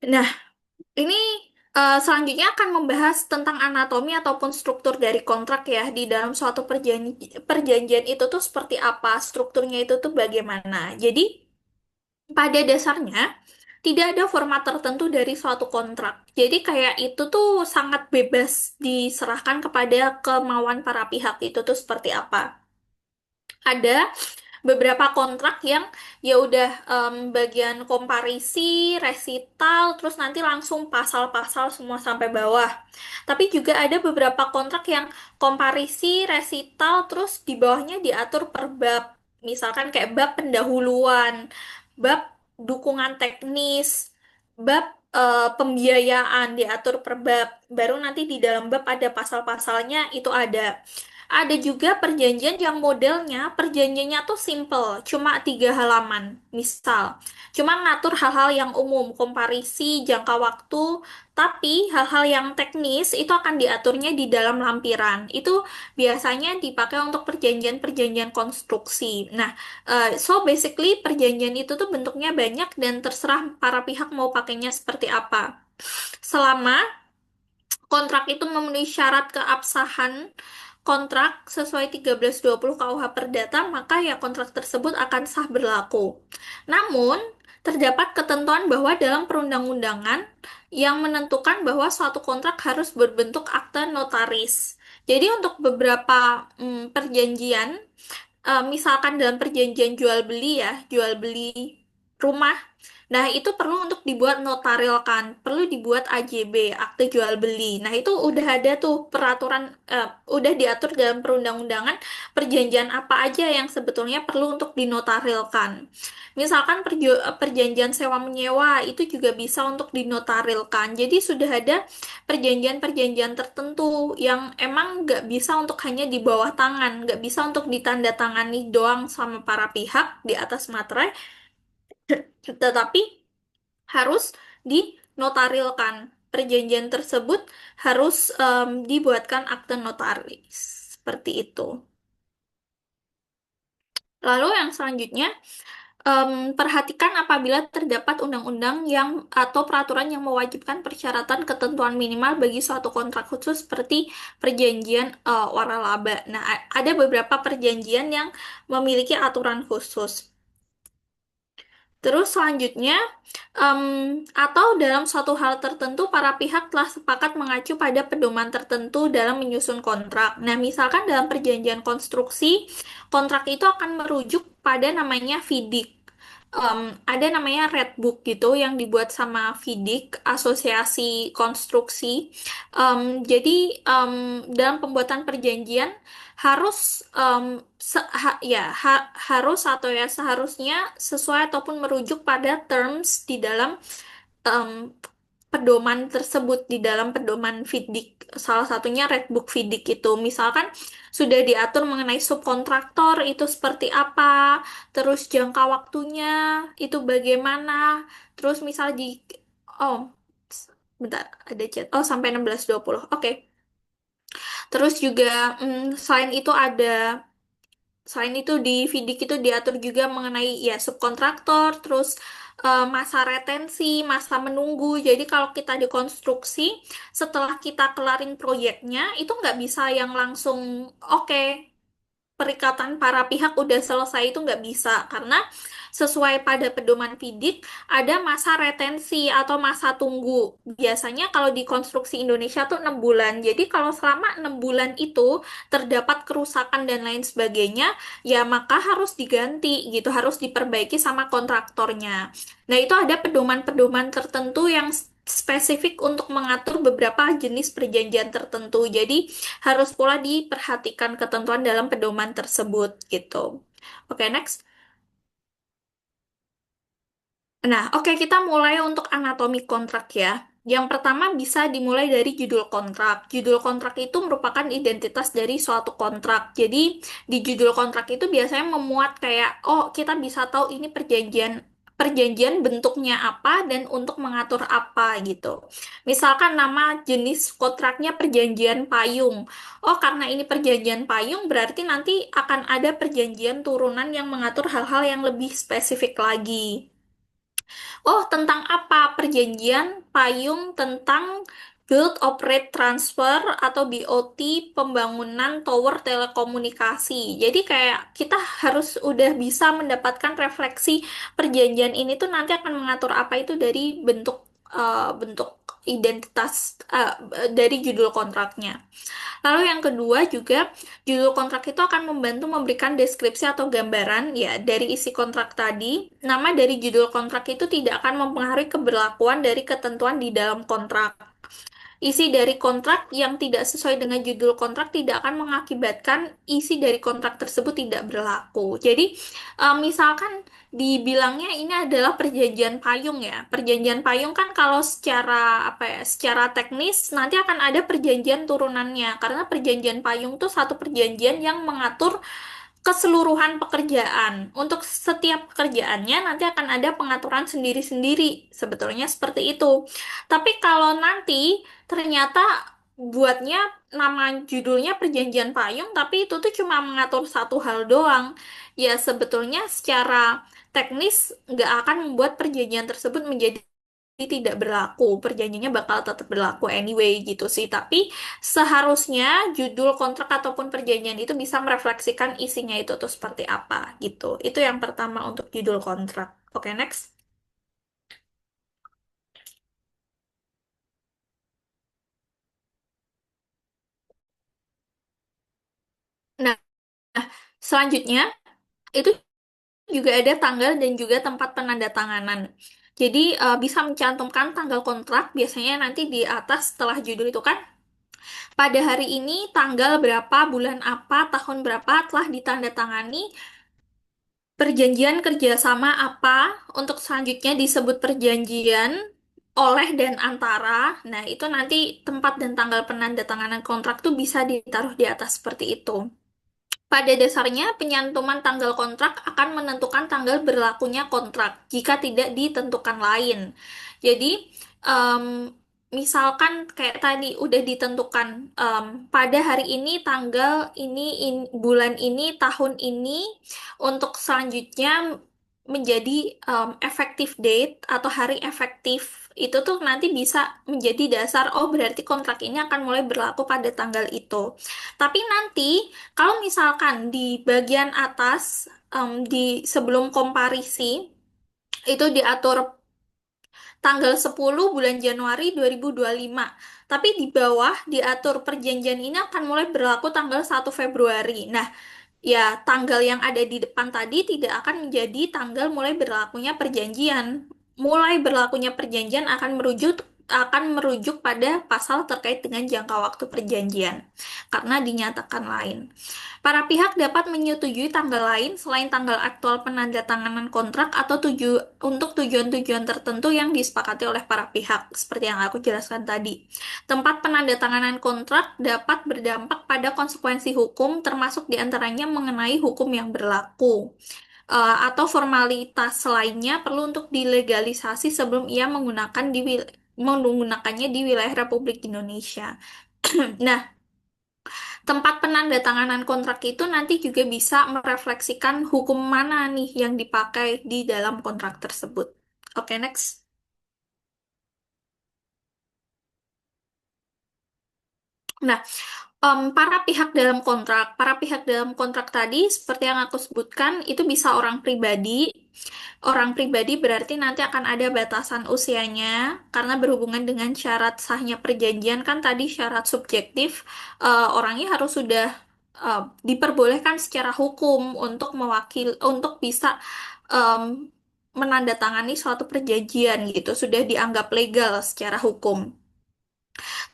Nah, ini Selanjutnya akan membahas tentang anatomi ataupun struktur dari kontrak ya. Di dalam suatu perjanjian itu tuh seperti apa, strukturnya itu tuh bagaimana. Jadi, pada dasarnya, tidak ada format tertentu dari suatu kontrak. Jadi kayak itu tuh sangat bebas diserahkan kepada kemauan para pihak itu tuh seperti apa. Ada beberapa kontrak yang ya udah bagian komparisi, resital, terus nanti langsung pasal-pasal semua sampai bawah. Tapi juga ada beberapa kontrak yang komparisi, resital, terus di bawahnya diatur per bab. Misalkan kayak bab pendahuluan, bab dukungan teknis, bab pembiayaan diatur per bab. Baru nanti di dalam bab ada pasal-pasalnya itu ada. Ada juga perjanjian yang modelnya, perjanjiannya tuh simple, cuma 3 halaman. Misal, cuma ngatur hal-hal yang umum, komparisi, jangka waktu, tapi hal-hal yang teknis itu akan diaturnya di dalam lampiran. Itu biasanya dipakai untuk perjanjian-perjanjian konstruksi. Nah, so basically perjanjian itu tuh bentuknya banyak dan terserah para pihak mau pakainya seperti apa. Selama kontrak itu memenuhi syarat keabsahan kontrak sesuai 1320 KUH Perdata, maka ya kontrak tersebut akan sah berlaku. Namun, terdapat ketentuan bahwa dalam perundang-undangan yang menentukan bahwa suatu kontrak harus berbentuk akte notaris. Jadi untuk beberapa perjanjian, misalkan dalam perjanjian jual beli ya, jual beli rumah. Nah, itu perlu untuk dibuat notaril kan, perlu dibuat AJB, akte jual beli. Nah, itu udah ada tuh peraturan, udah diatur dalam perundang-undangan perjanjian apa aja yang sebetulnya perlu untuk dinotarilkan. Misalkan perjanjian sewa menyewa itu juga bisa untuk dinotarilkan. Jadi sudah ada perjanjian-perjanjian tertentu yang emang nggak bisa untuk hanya di bawah tangan, nggak bisa untuk ditandatangani doang sama para pihak di atas materai, tetapi harus dinotarilkan. Perjanjian tersebut harus dibuatkan akte notaris. Seperti itu. Lalu yang selanjutnya, perhatikan apabila terdapat undang-undang yang atau peraturan yang mewajibkan persyaratan ketentuan minimal bagi suatu kontrak khusus seperti perjanjian waralaba. Nah, ada beberapa perjanjian yang memiliki aturan khusus. Terus selanjutnya, atau dalam suatu hal tertentu, para pihak telah sepakat mengacu pada pedoman tertentu dalam menyusun kontrak. Nah, misalkan dalam perjanjian konstruksi, kontrak itu akan merujuk pada namanya FIDIK. Ada namanya Red Book gitu yang dibuat sama FIDIK, Asosiasi Konstruksi. Jadi dalam pembuatan perjanjian harus harus atau ya seharusnya sesuai ataupun merujuk pada terms di dalam em, pedoman tersebut, di dalam pedoman FIDIK. Salah satunya Red Book FIDIK itu misalkan sudah diatur mengenai subkontraktor itu seperti apa, terus jangka waktunya itu bagaimana, terus misal di oh bentar ada chat, oh sampai 16.20, oke. Terus juga selain itu di FIDIK itu diatur juga mengenai ya subkontraktor, terus masa retensi, masa menunggu. Jadi kalau kita dikonstruksi, setelah kita kelarin proyeknya, itu nggak bisa yang langsung oke, perikatan para pihak udah selesai itu nggak bisa karena sesuai pada pedoman FIDIK ada masa retensi atau masa tunggu. Biasanya kalau di konstruksi Indonesia tuh 6 bulan. Jadi kalau selama 6 bulan itu terdapat kerusakan dan lain sebagainya, ya maka harus diganti gitu, harus diperbaiki sama kontraktornya. Nah, itu ada pedoman-pedoman tertentu yang spesifik untuk mengatur beberapa jenis perjanjian tertentu. Jadi, harus pula diperhatikan ketentuan dalam pedoman tersebut gitu. Oke, next. Nah, oke kita mulai untuk anatomi kontrak ya. Yang pertama bisa dimulai dari judul kontrak. Judul kontrak itu merupakan identitas dari suatu kontrak. Jadi, di judul kontrak itu biasanya memuat kayak, oh kita bisa tahu ini perjanjian perjanjian bentuknya apa dan untuk mengatur apa gitu. Misalkan nama jenis kontraknya perjanjian payung. Oh, karena ini perjanjian payung berarti nanti akan ada perjanjian turunan yang mengatur hal-hal yang lebih spesifik lagi. Oh, tentang apa? Perjanjian payung tentang Build, Operate, Transfer atau BOT pembangunan tower telekomunikasi. Jadi kayak kita harus udah bisa mendapatkan refleksi perjanjian ini tuh nanti akan mengatur apa itu dari bentuk identitas dari judul kontraknya. Lalu yang kedua juga, judul kontrak itu akan membantu memberikan deskripsi atau gambaran ya dari isi kontrak tadi. Nama dari judul kontrak itu tidak akan mempengaruhi keberlakuan dari ketentuan di dalam kontrak. Isi dari kontrak yang tidak sesuai dengan judul kontrak tidak akan mengakibatkan isi dari kontrak tersebut tidak berlaku. Jadi, misalkan dibilangnya ini adalah perjanjian payung ya. Perjanjian payung kan kalau secara apa ya, secara teknis nanti akan ada perjanjian turunannya. Karena perjanjian payung itu satu perjanjian yang mengatur keseluruhan pekerjaan. Untuk setiap pekerjaannya nanti akan ada pengaturan sendiri-sendiri. Sebetulnya seperti itu. Tapi kalau nanti ternyata buatnya nama judulnya Perjanjian Payung, tapi itu tuh cuma mengatur satu hal doang. Ya sebetulnya secara teknis nggak akan membuat perjanjian tersebut menjadi tidak berlaku. Perjanjiannya bakal tetap berlaku anyway gitu sih. Tapi seharusnya judul kontrak ataupun perjanjian itu bisa merefleksikan isinya itu tuh seperti apa gitu. Itu yang pertama untuk judul kontrak. Oke, next. Nah, selanjutnya itu juga ada tanggal dan juga tempat penandatanganan. Jadi bisa mencantumkan tanggal kontrak biasanya nanti di atas setelah judul itu kan. Pada hari ini tanggal berapa, bulan apa, tahun berapa telah ditandatangani perjanjian kerjasama apa untuk selanjutnya disebut perjanjian oleh dan antara. Nah, itu nanti tempat dan tanggal penandatanganan kontrak tuh bisa ditaruh di atas seperti itu. Pada dasarnya, penyantuman tanggal kontrak akan menentukan tanggal berlakunya kontrak jika tidak ditentukan lain. Jadi, em, misalkan kayak tadi udah ditentukan pada hari ini, tanggal ini, bulan ini, tahun ini, untuk selanjutnya menjadi effective date atau hari efektif itu tuh nanti bisa menjadi dasar, oh berarti kontrak ini akan mulai berlaku pada tanggal itu. Tapi nanti kalau misalkan di bagian atas di sebelum komparisi itu diatur tanggal 10 bulan Januari 2025. Tapi di bawah diatur perjanjian ini akan mulai berlaku tanggal 1 Februari. Nah, ya tanggal yang ada di depan tadi tidak akan menjadi tanggal mulai berlakunya perjanjian. Mulai berlakunya perjanjian akan merujuk pada pasal terkait dengan jangka waktu perjanjian karena dinyatakan lain. Para pihak dapat menyetujui tanggal lain selain tanggal aktual penandatanganan kontrak atau untuk tujuan-tujuan tertentu yang disepakati oleh para pihak, seperti yang aku jelaskan tadi. Tempat penandatanganan kontrak dapat berdampak pada konsekuensi hukum, termasuk diantaranya mengenai hukum yang berlaku. Atau formalitas lainnya perlu untuk dilegalisasi sebelum ia menggunakannya di wilayah Republik Indonesia. Nah, tempat penandatanganan kontrak itu nanti juga bisa merefleksikan hukum mana nih yang dipakai di dalam kontrak tersebut. Oke, next. Nah, para pihak dalam kontrak tadi, seperti yang aku sebutkan, itu bisa orang pribadi. Orang pribadi berarti nanti akan ada batasan usianya, karena berhubungan dengan syarat sahnya perjanjian kan tadi syarat subjektif, orangnya harus sudah diperbolehkan secara hukum untuk bisa em, menandatangani suatu perjanjian gitu, sudah dianggap legal secara hukum.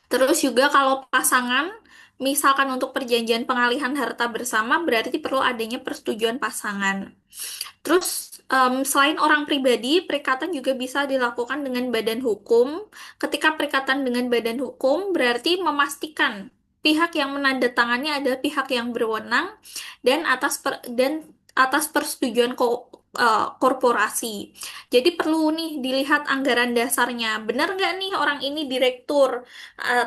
Terus juga kalau pasangan, misalkan untuk perjanjian pengalihan harta bersama, berarti perlu adanya persetujuan pasangan. Terus, selain orang pribadi, perikatan juga bisa dilakukan dengan badan hukum. Ketika perikatan dengan badan hukum, berarti memastikan pihak yang menandatangani adalah pihak yang berwenang dan atas persetujuan korporasi. Jadi perlu nih dilihat anggaran dasarnya. Benar nggak nih orang ini direktur?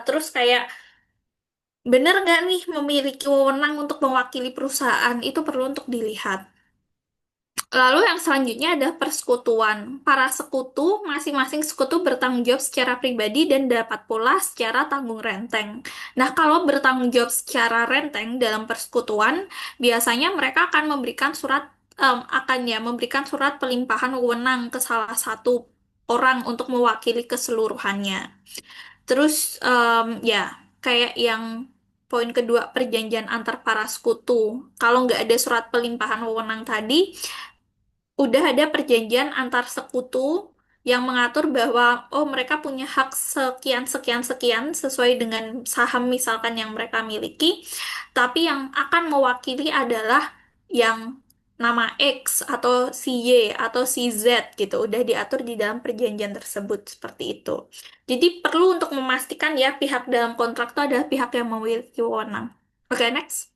Terus kayak benar nggak nih memiliki wewenang untuk mewakili perusahaan? Itu perlu untuk dilihat. Lalu yang selanjutnya ada persekutuan. Para sekutu, masing-masing sekutu bertanggung jawab secara pribadi dan dapat pula secara tanggung renteng. Nah, kalau bertanggung jawab secara renteng dalam persekutuan, biasanya mereka akan memberikan memberikan surat pelimpahan wewenang ke salah satu orang untuk mewakili keseluruhannya. Terus ya kayak yang poin kedua perjanjian antar para sekutu. Kalau nggak ada surat pelimpahan wewenang tadi, udah ada perjanjian antar sekutu yang mengatur bahwa oh mereka punya hak sekian sekian sekian sesuai dengan saham misalkan yang mereka miliki, tapi yang akan mewakili adalah yang nama X atau si Y atau si Z gitu. Udah diatur di dalam perjanjian tersebut seperti itu. Jadi perlu untuk memastikan ya pihak dalam kontrak itu adalah pihak yang memiliki wewenang. Oke, next.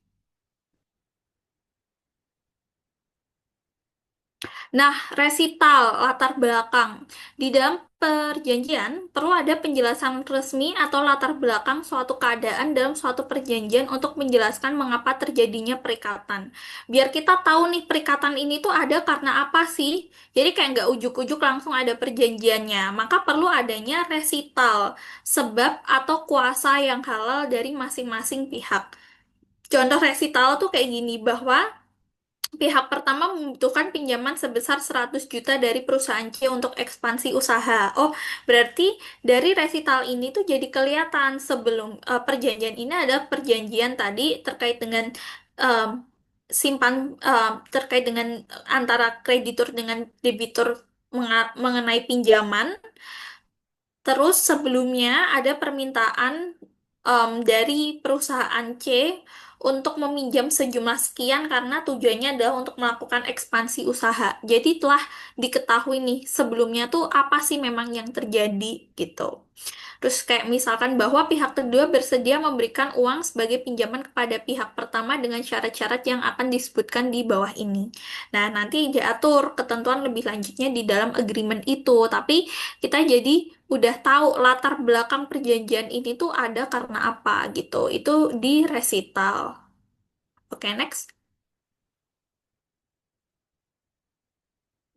Nah, resital latar belakang. Di dalam perjanjian, perlu ada penjelasan resmi atau latar belakang suatu keadaan dalam suatu perjanjian untuk menjelaskan mengapa terjadinya perikatan. Biar kita tahu nih perikatan ini tuh ada karena apa sih. Jadi kayak nggak ujuk-ujuk langsung ada perjanjiannya. Maka perlu adanya resital, sebab atau kuasa yang halal dari masing-masing pihak. Contoh resital tuh kayak gini, bahwa pihak pertama membutuhkan pinjaman sebesar 100 juta dari perusahaan C untuk ekspansi usaha. Oh, berarti dari resital ini tuh jadi kelihatan sebelum perjanjian ini adalah perjanjian tadi terkait dengan em, terkait dengan antara kreditur dengan debitur mengenai pinjaman. Terus sebelumnya ada permintaan dari perusahaan C untuk meminjam sejumlah sekian karena tujuannya adalah untuk melakukan ekspansi usaha. Jadi telah diketahui nih sebelumnya tuh apa sih memang yang terjadi gitu. Terus kayak misalkan bahwa pihak kedua bersedia memberikan uang sebagai pinjaman kepada pihak pertama dengan syarat-syarat yang akan disebutkan di bawah ini. Nah, nanti diatur ketentuan lebih lanjutnya di dalam agreement itu. Tapi kita jadi udah tahu latar belakang perjanjian ini tuh ada karena apa gitu. Itu di resital. Oke, next.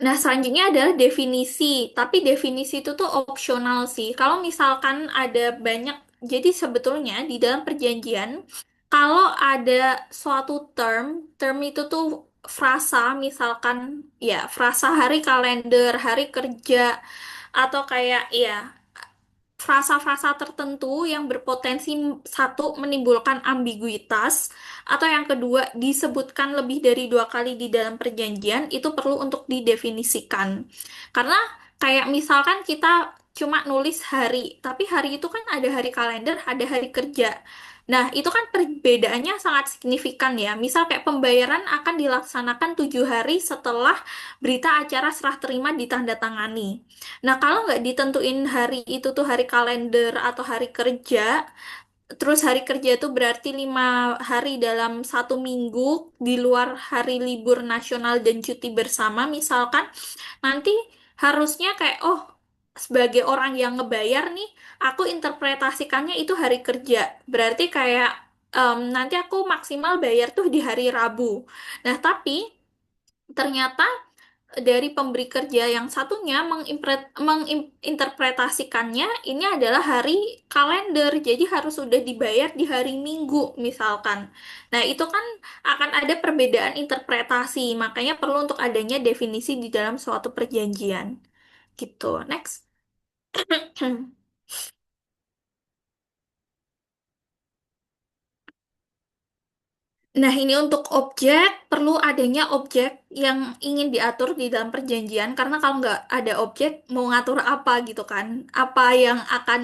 Nah, selanjutnya adalah definisi. Tapi definisi itu tuh opsional sih. Kalau misalkan ada banyak, jadi sebetulnya di dalam perjanjian, kalau ada suatu term itu tuh frasa, misalkan ya frasa hari kalender, hari kerja, atau kayak ya frasa-frasa tertentu yang berpotensi satu menimbulkan ambiguitas atau yang kedua disebutkan lebih dari dua kali di dalam perjanjian itu perlu untuk didefinisikan karena kayak misalkan kita cuma nulis hari tapi hari itu kan ada hari kalender ada hari kerja. Nah, itu kan perbedaannya sangat signifikan ya. Misal kayak pembayaran akan dilaksanakan 7 hari setelah berita acara serah terima ditandatangani. Nah, kalau nggak ditentuin hari itu tuh hari kalender atau hari kerja, terus hari kerja itu berarti 5 hari dalam 1 minggu di luar hari libur nasional dan cuti bersama, misalkan, nanti harusnya kayak, oh, sebagai orang yang ngebayar nih, aku interpretasikannya itu hari kerja. Berarti kayak nanti aku maksimal bayar tuh di hari Rabu. Nah, tapi ternyata dari pemberi kerja yang satunya menginterpretasikannya ini adalah hari kalender, jadi harus sudah dibayar di hari Minggu misalkan. Nah, itu kan akan ada perbedaan interpretasi, makanya perlu untuk adanya definisi di dalam suatu perjanjian. Gitu. Next. Nah, ini untuk objek, perlu adanya objek yang ingin diatur di dalam perjanjian, karena kalau nggak ada objek, mau ngatur apa gitu kan? Apa yang akan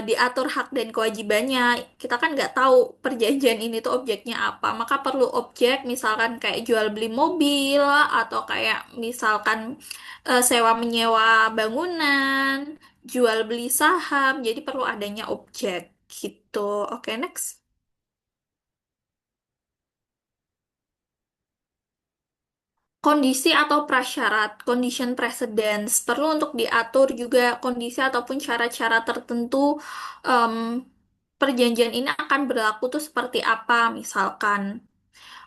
diatur hak dan kewajibannya? Kita kan nggak tahu perjanjian ini tuh objeknya apa, maka perlu objek, misalkan kayak jual beli mobil, atau kayak misalkan sewa menyewa bangunan, jual beli saham, jadi perlu adanya objek gitu. Oke, next. Kondisi atau prasyarat, condition precedents, perlu untuk diatur juga kondisi ataupun syarat-syarat tertentu em, perjanjian ini akan berlaku tuh seperti apa, misalkan.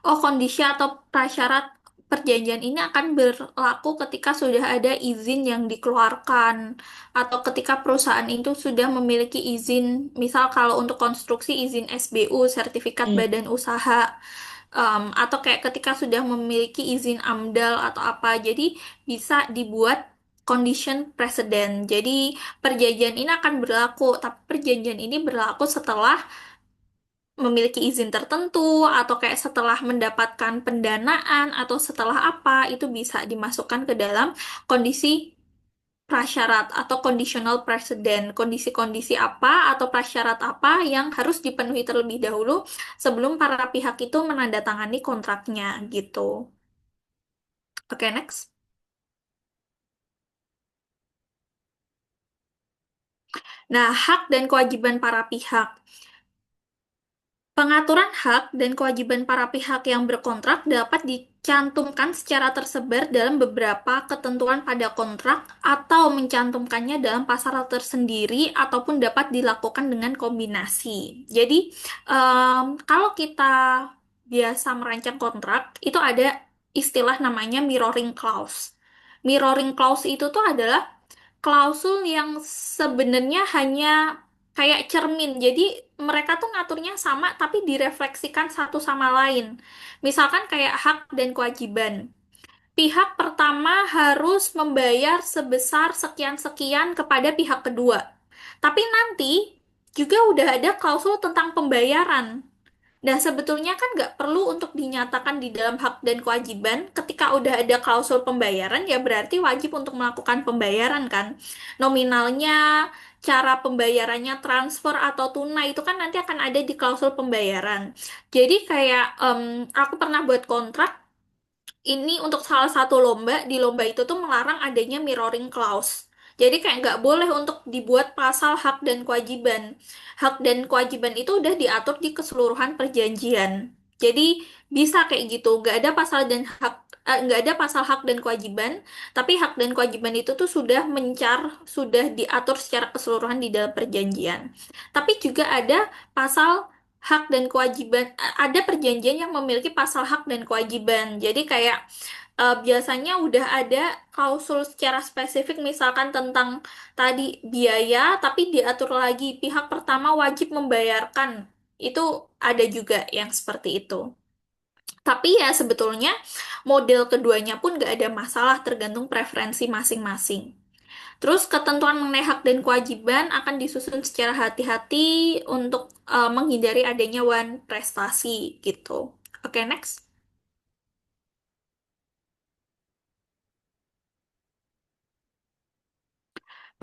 Oh, kondisi atau prasyarat perjanjian ini akan berlaku ketika sudah ada izin yang dikeluarkan atau ketika perusahaan itu sudah memiliki izin, misal kalau untuk konstruksi izin SBU, sertifikat Hmm. badan usaha, atau kayak ketika sudah memiliki izin AMDAL atau apa. Jadi bisa dibuat condition precedent. Jadi perjanjian ini akan berlaku, tapi perjanjian ini berlaku setelah memiliki izin tertentu atau kayak setelah mendapatkan pendanaan atau setelah apa itu bisa dimasukkan ke dalam kondisi prasyarat atau conditional precedent. Kondisi-kondisi apa atau prasyarat apa yang harus dipenuhi terlebih dahulu sebelum para pihak itu menandatangani kontraknya gitu. Oke, next. Nah, hak dan kewajiban para pihak. Pengaturan hak dan kewajiban para pihak yang berkontrak dapat dicantumkan secara tersebar dalam beberapa ketentuan pada kontrak atau mencantumkannya dalam pasal tersendiri ataupun dapat dilakukan dengan kombinasi. Jadi, kalau kita biasa merancang kontrak, itu ada istilah namanya mirroring clause. Mirroring clause itu tuh adalah klausul yang sebenarnya hanya kayak cermin. Jadi mereka tuh ngaturnya sama tapi direfleksikan satu sama lain. Misalkan kayak hak dan kewajiban. Pihak pertama harus membayar sebesar sekian-sekian kepada pihak kedua. Tapi nanti juga udah ada klausul tentang pembayaran. Nah, sebetulnya kan nggak perlu untuk dinyatakan di dalam hak dan kewajiban. Ketika udah ada klausul pembayaran, ya berarti wajib untuk melakukan pembayaran kan. Nominalnya, cara pembayarannya transfer atau tunai itu kan nanti akan ada di klausul pembayaran. Jadi kayak aku pernah buat kontrak ini untuk salah satu lomba, di lomba itu tuh melarang adanya mirroring clause. Jadi kayak nggak boleh untuk dibuat pasal hak dan kewajiban. Hak dan kewajiban itu udah diatur di keseluruhan perjanjian. Jadi bisa kayak gitu, nggak ada pasal dan hak, nggak ada pasal hak dan kewajiban, tapi hak dan kewajiban itu tuh sudah sudah diatur secara keseluruhan di dalam perjanjian. Tapi juga ada pasal hak dan kewajiban, ada perjanjian yang memiliki pasal hak dan kewajiban. Jadi kayak biasanya udah ada klausul secara spesifik misalkan tentang tadi biaya, tapi diatur lagi pihak pertama wajib membayarkan. Itu ada juga yang seperti itu. Tapi ya sebetulnya model keduanya pun nggak ada masalah tergantung preferensi masing-masing. Terus ketentuan mengenai hak dan kewajiban akan disusun secara hati-hati untuk menghindari adanya one prestasi gitu. Oke, next.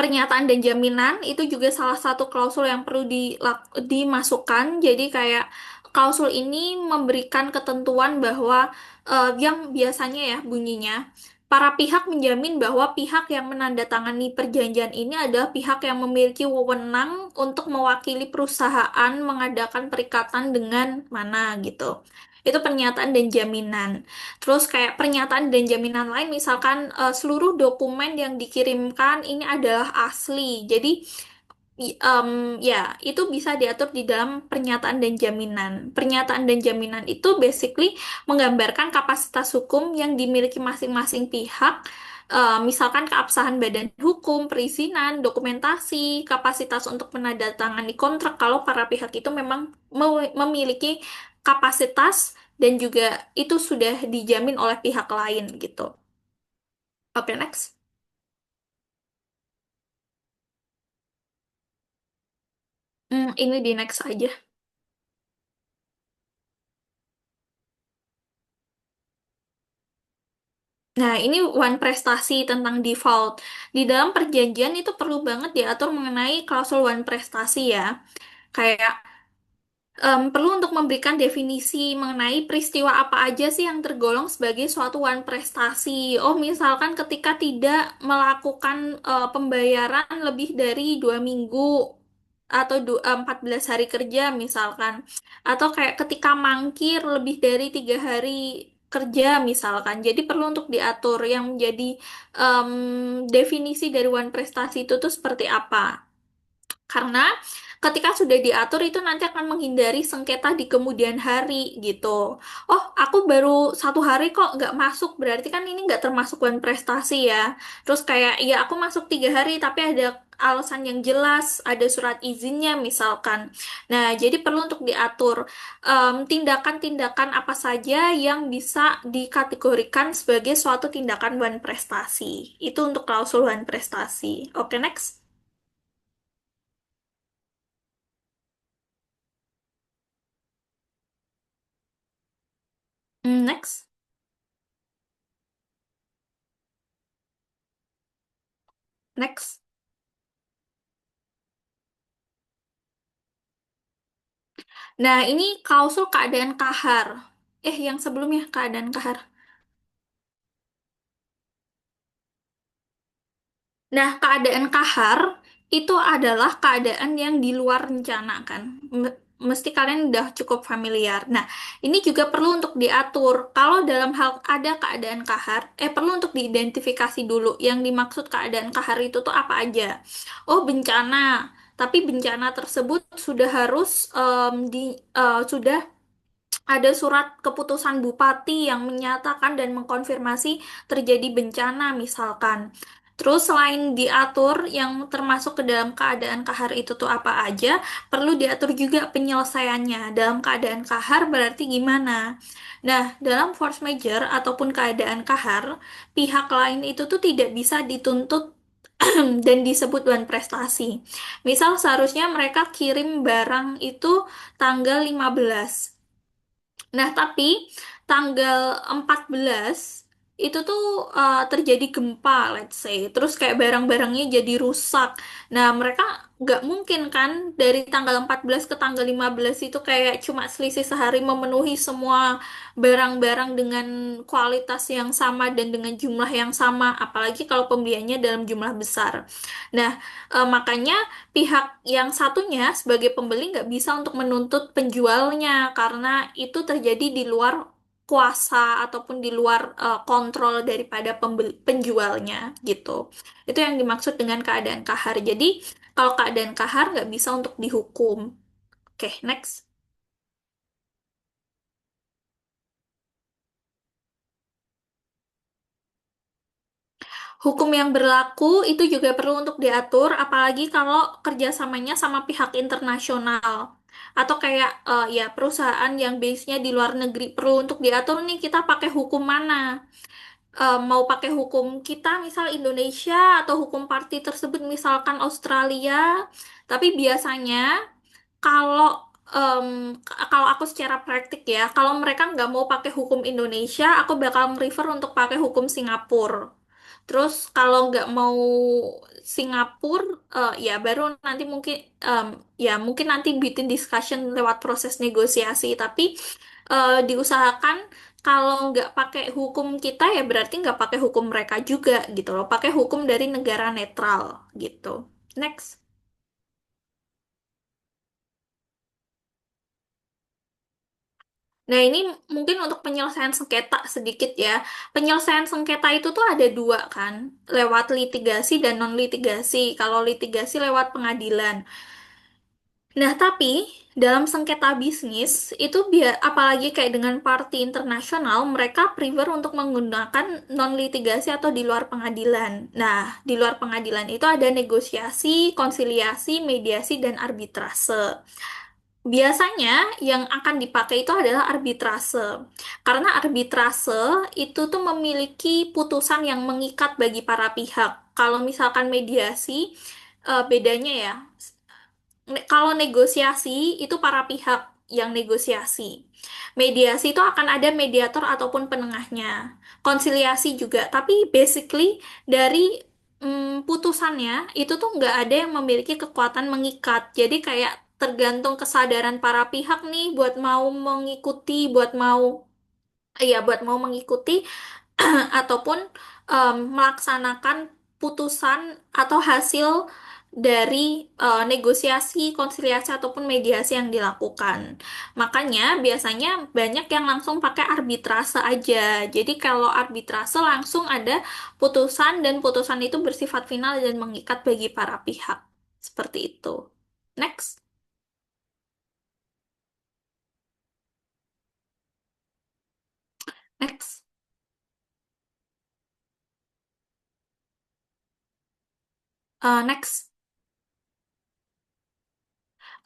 Pernyataan dan jaminan itu juga salah satu klausul yang perlu dimasukkan. Jadi kayak klausul ini memberikan ketentuan bahwa yang biasanya ya bunyinya para pihak menjamin bahwa pihak yang menandatangani perjanjian ini adalah pihak yang memiliki wewenang untuk mewakili perusahaan mengadakan perikatan dengan mana gitu. Itu pernyataan dan jaminan. Terus kayak pernyataan dan jaminan lain, misalkan seluruh dokumen yang dikirimkan ini adalah asli. Jadi ya itu bisa diatur di dalam pernyataan dan jaminan. Pernyataan dan jaminan itu basically menggambarkan kapasitas hukum yang dimiliki masing-masing pihak. Misalkan keabsahan badan hukum, perizinan, dokumentasi, kapasitas untuk menandatangani kontrak kalau para pihak itu memang memiliki kapasitas dan juga itu sudah dijamin oleh pihak lain gitu. Oke, next. Ini di next aja. Nah, ini one prestasi tentang default. Di dalam perjanjian itu perlu banget diatur mengenai klausul one prestasi ya. Kayak perlu untuk memberikan definisi mengenai peristiwa apa aja sih yang tergolong sebagai suatu one prestasi. Oh, misalkan ketika tidak melakukan pembayaran lebih dari 2 minggu atau 14 hari kerja misalkan. Atau kayak ketika mangkir lebih dari 3 hari kerja misalkan. Jadi perlu untuk diatur yang menjadi definisi dari one prestasi itu tuh seperti apa. Karena ketika sudah diatur itu nanti akan menghindari sengketa di kemudian hari gitu. Oh, aku baru 1 hari kok nggak masuk, berarti kan ini nggak termasuk prestasi ya. Terus kayak, ya aku masuk 3 hari tapi ada alasan yang jelas, ada surat izinnya misalkan. Nah, jadi perlu untuk diatur tindakan-tindakan apa saja yang bisa dikategorikan sebagai suatu tindakan prestasi. Itu untuk klausul prestasi. Oke, next. Next. Next. Nah, ini klausul keadaan kahar. Yang sebelumnya keadaan kahar. Nah, keadaan kahar itu adalah keadaan yang di luar rencana kan. Mesti kalian udah cukup familiar. Nah, ini juga perlu untuk diatur. Kalau dalam hal ada keadaan kahar, perlu untuk diidentifikasi dulu. Yang dimaksud keadaan kahar itu tuh apa aja. Oh, bencana. Tapi bencana tersebut sudah harus sudah ada surat keputusan bupati yang menyatakan dan mengkonfirmasi terjadi bencana misalkan. Terus selain diatur yang termasuk ke dalam keadaan kahar itu tuh apa aja, perlu diatur juga penyelesaiannya. Dalam keadaan kahar berarti gimana? Nah, dalam force majeure ataupun keadaan kahar, pihak lain itu tuh tidak bisa dituntut dan disebut prestasi. Misal seharusnya mereka kirim barang itu tanggal 15. Nah, tapi tanggal 14 itu tuh terjadi gempa, let's say. Terus kayak barang-barangnya jadi rusak. Nah, mereka nggak mungkin kan dari tanggal 14 ke tanggal 15 itu kayak cuma selisih sehari memenuhi semua barang-barang dengan kualitas yang sama dan dengan jumlah yang sama. Apalagi kalau pembeliannya dalam jumlah besar. Nah, makanya pihak yang satunya sebagai pembeli nggak bisa untuk menuntut penjualnya karena itu terjadi di luar kuasa ataupun di luar kontrol daripada penjualnya gitu. Itu yang dimaksud dengan keadaan kahar. Jadi kalau keadaan kahar nggak bisa untuk dihukum. Oke, next. Hukum yang berlaku itu juga perlu untuk diatur, apalagi kalau kerjasamanya sama pihak internasional. Atau kayak ya perusahaan yang base-nya di luar negeri perlu untuk diatur nih kita pakai hukum mana. Mau pakai hukum kita misal Indonesia atau hukum party tersebut misalkan Australia. Tapi biasanya kalau kalau aku secara praktik ya, kalau mereka nggak mau pakai hukum Indonesia, aku bakal refer untuk pakai hukum Singapura. Terus kalau nggak mau Singapura, ya baru nanti mungkin ya mungkin nanti bikin discussion lewat proses negosiasi. Tapi diusahakan kalau nggak pakai hukum kita ya berarti nggak pakai hukum mereka juga gitu loh. Pakai hukum dari negara netral gitu. Next. Nah, ini mungkin untuk penyelesaian sengketa sedikit ya. Penyelesaian sengketa itu tuh ada dua kan, lewat litigasi dan non-litigasi. Kalau litigasi lewat pengadilan. Nah, tapi dalam sengketa bisnis itu biar apalagi kayak dengan party internasional, mereka prefer untuk menggunakan non-litigasi atau di luar pengadilan. Nah, di luar pengadilan itu ada negosiasi, konsiliasi, mediasi, dan arbitrase. Biasanya yang akan dipakai itu adalah arbitrase. Karena arbitrase itu tuh memiliki putusan yang mengikat bagi para pihak. Kalau misalkan mediasi, bedanya ya. Kalau negosiasi itu para pihak yang negosiasi. Mediasi itu akan ada mediator ataupun penengahnya. Konsiliasi juga, tapi basically dari putusannya itu tuh nggak ada yang memiliki kekuatan mengikat. Jadi kayak tergantung kesadaran para pihak nih buat mau mengikuti, buat mau mengikuti ataupun melaksanakan putusan atau hasil dari negosiasi, konsiliasi ataupun mediasi yang dilakukan. Makanya biasanya banyak yang langsung pakai arbitrase aja. Jadi kalau arbitrase langsung ada putusan dan putusan itu bersifat final dan mengikat bagi para pihak. Seperti itu. Next. Next. Next.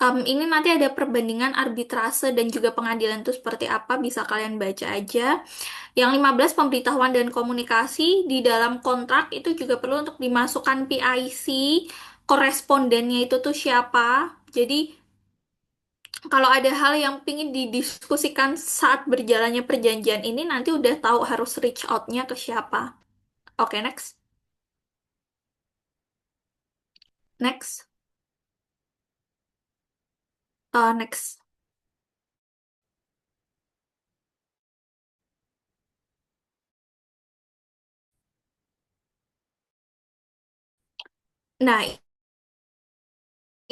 Ini nanti ada perbandingan arbitrase dan juga pengadilan itu seperti apa, bisa kalian baca aja. Yang 15 pemberitahuan dan komunikasi di dalam kontrak itu juga perlu untuk dimasukkan PIC, korespondennya itu tuh siapa. Jadi kalau ada hal yang pingin didiskusikan saat berjalannya perjanjian ini, nanti udah tahu harus reach out-nya ke siapa. Oke, next. Next. Next. Nah,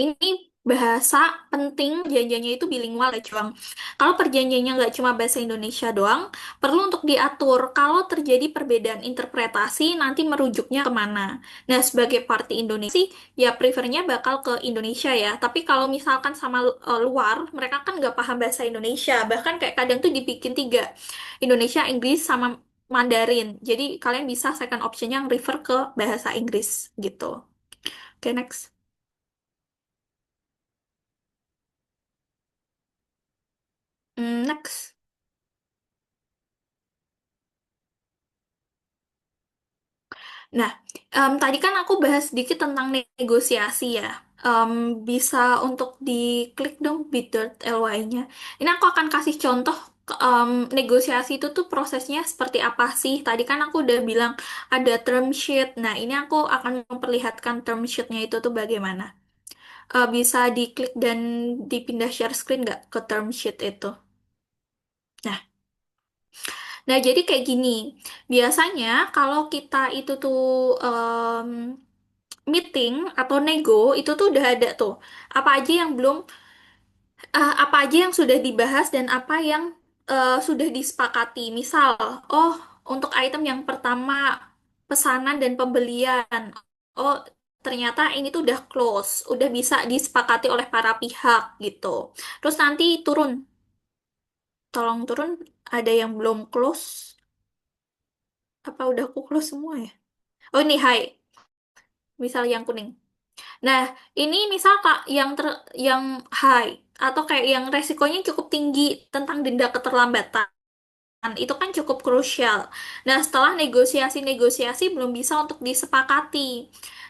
ini bahasa penting perjanjiannya itu bilingual ya, Cuang. Kalau perjanjiannya nggak cuma bahasa Indonesia doang, perlu untuk diatur. Kalau terjadi perbedaan interpretasi, nanti merujuknya kemana. Nah, sebagai party Indonesia sih, ya prefernya bakal ke Indonesia ya. Tapi kalau misalkan sama luar, mereka kan nggak paham bahasa Indonesia. Bahkan kayak kadang tuh dibikin tiga, Indonesia, Inggris, sama Mandarin. Jadi kalian bisa second option yang refer ke bahasa Inggris gitu. Oke, next. Next. Nah, tadi kan aku bahas sedikit tentang negosiasi ya. Bisa untuk diklik dong bit.ly-nya. Ini aku akan kasih contoh negosiasi itu tuh prosesnya seperti apa sih. Tadi kan aku udah bilang ada term sheet. Nah, ini aku akan memperlihatkan term sheet-nya itu tuh bagaimana. Bisa diklik dan dipindah share screen nggak ke term sheet itu? Nah, jadi kayak gini. Biasanya kalau kita itu tuh meeting atau nego itu tuh udah ada tuh apa aja yang belum apa aja yang sudah dibahas dan apa yang sudah disepakati. Misal, oh untuk item yang pertama pesanan dan pembelian, oh ternyata ini tuh udah close, udah bisa disepakati oleh para pihak gitu. Terus nanti turun, tolong turun, ada yang belum close, apa udah aku close semua ya? Oh ini high, misal yang kuning. Nah, ini misal Kak yang high atau kayak yang resikonya cukup tinggi tentang denda keterlambatan. Itu kan cukup krusial. Nah, setelah negosiasi-negosiasi belum bisa untuk disepakati.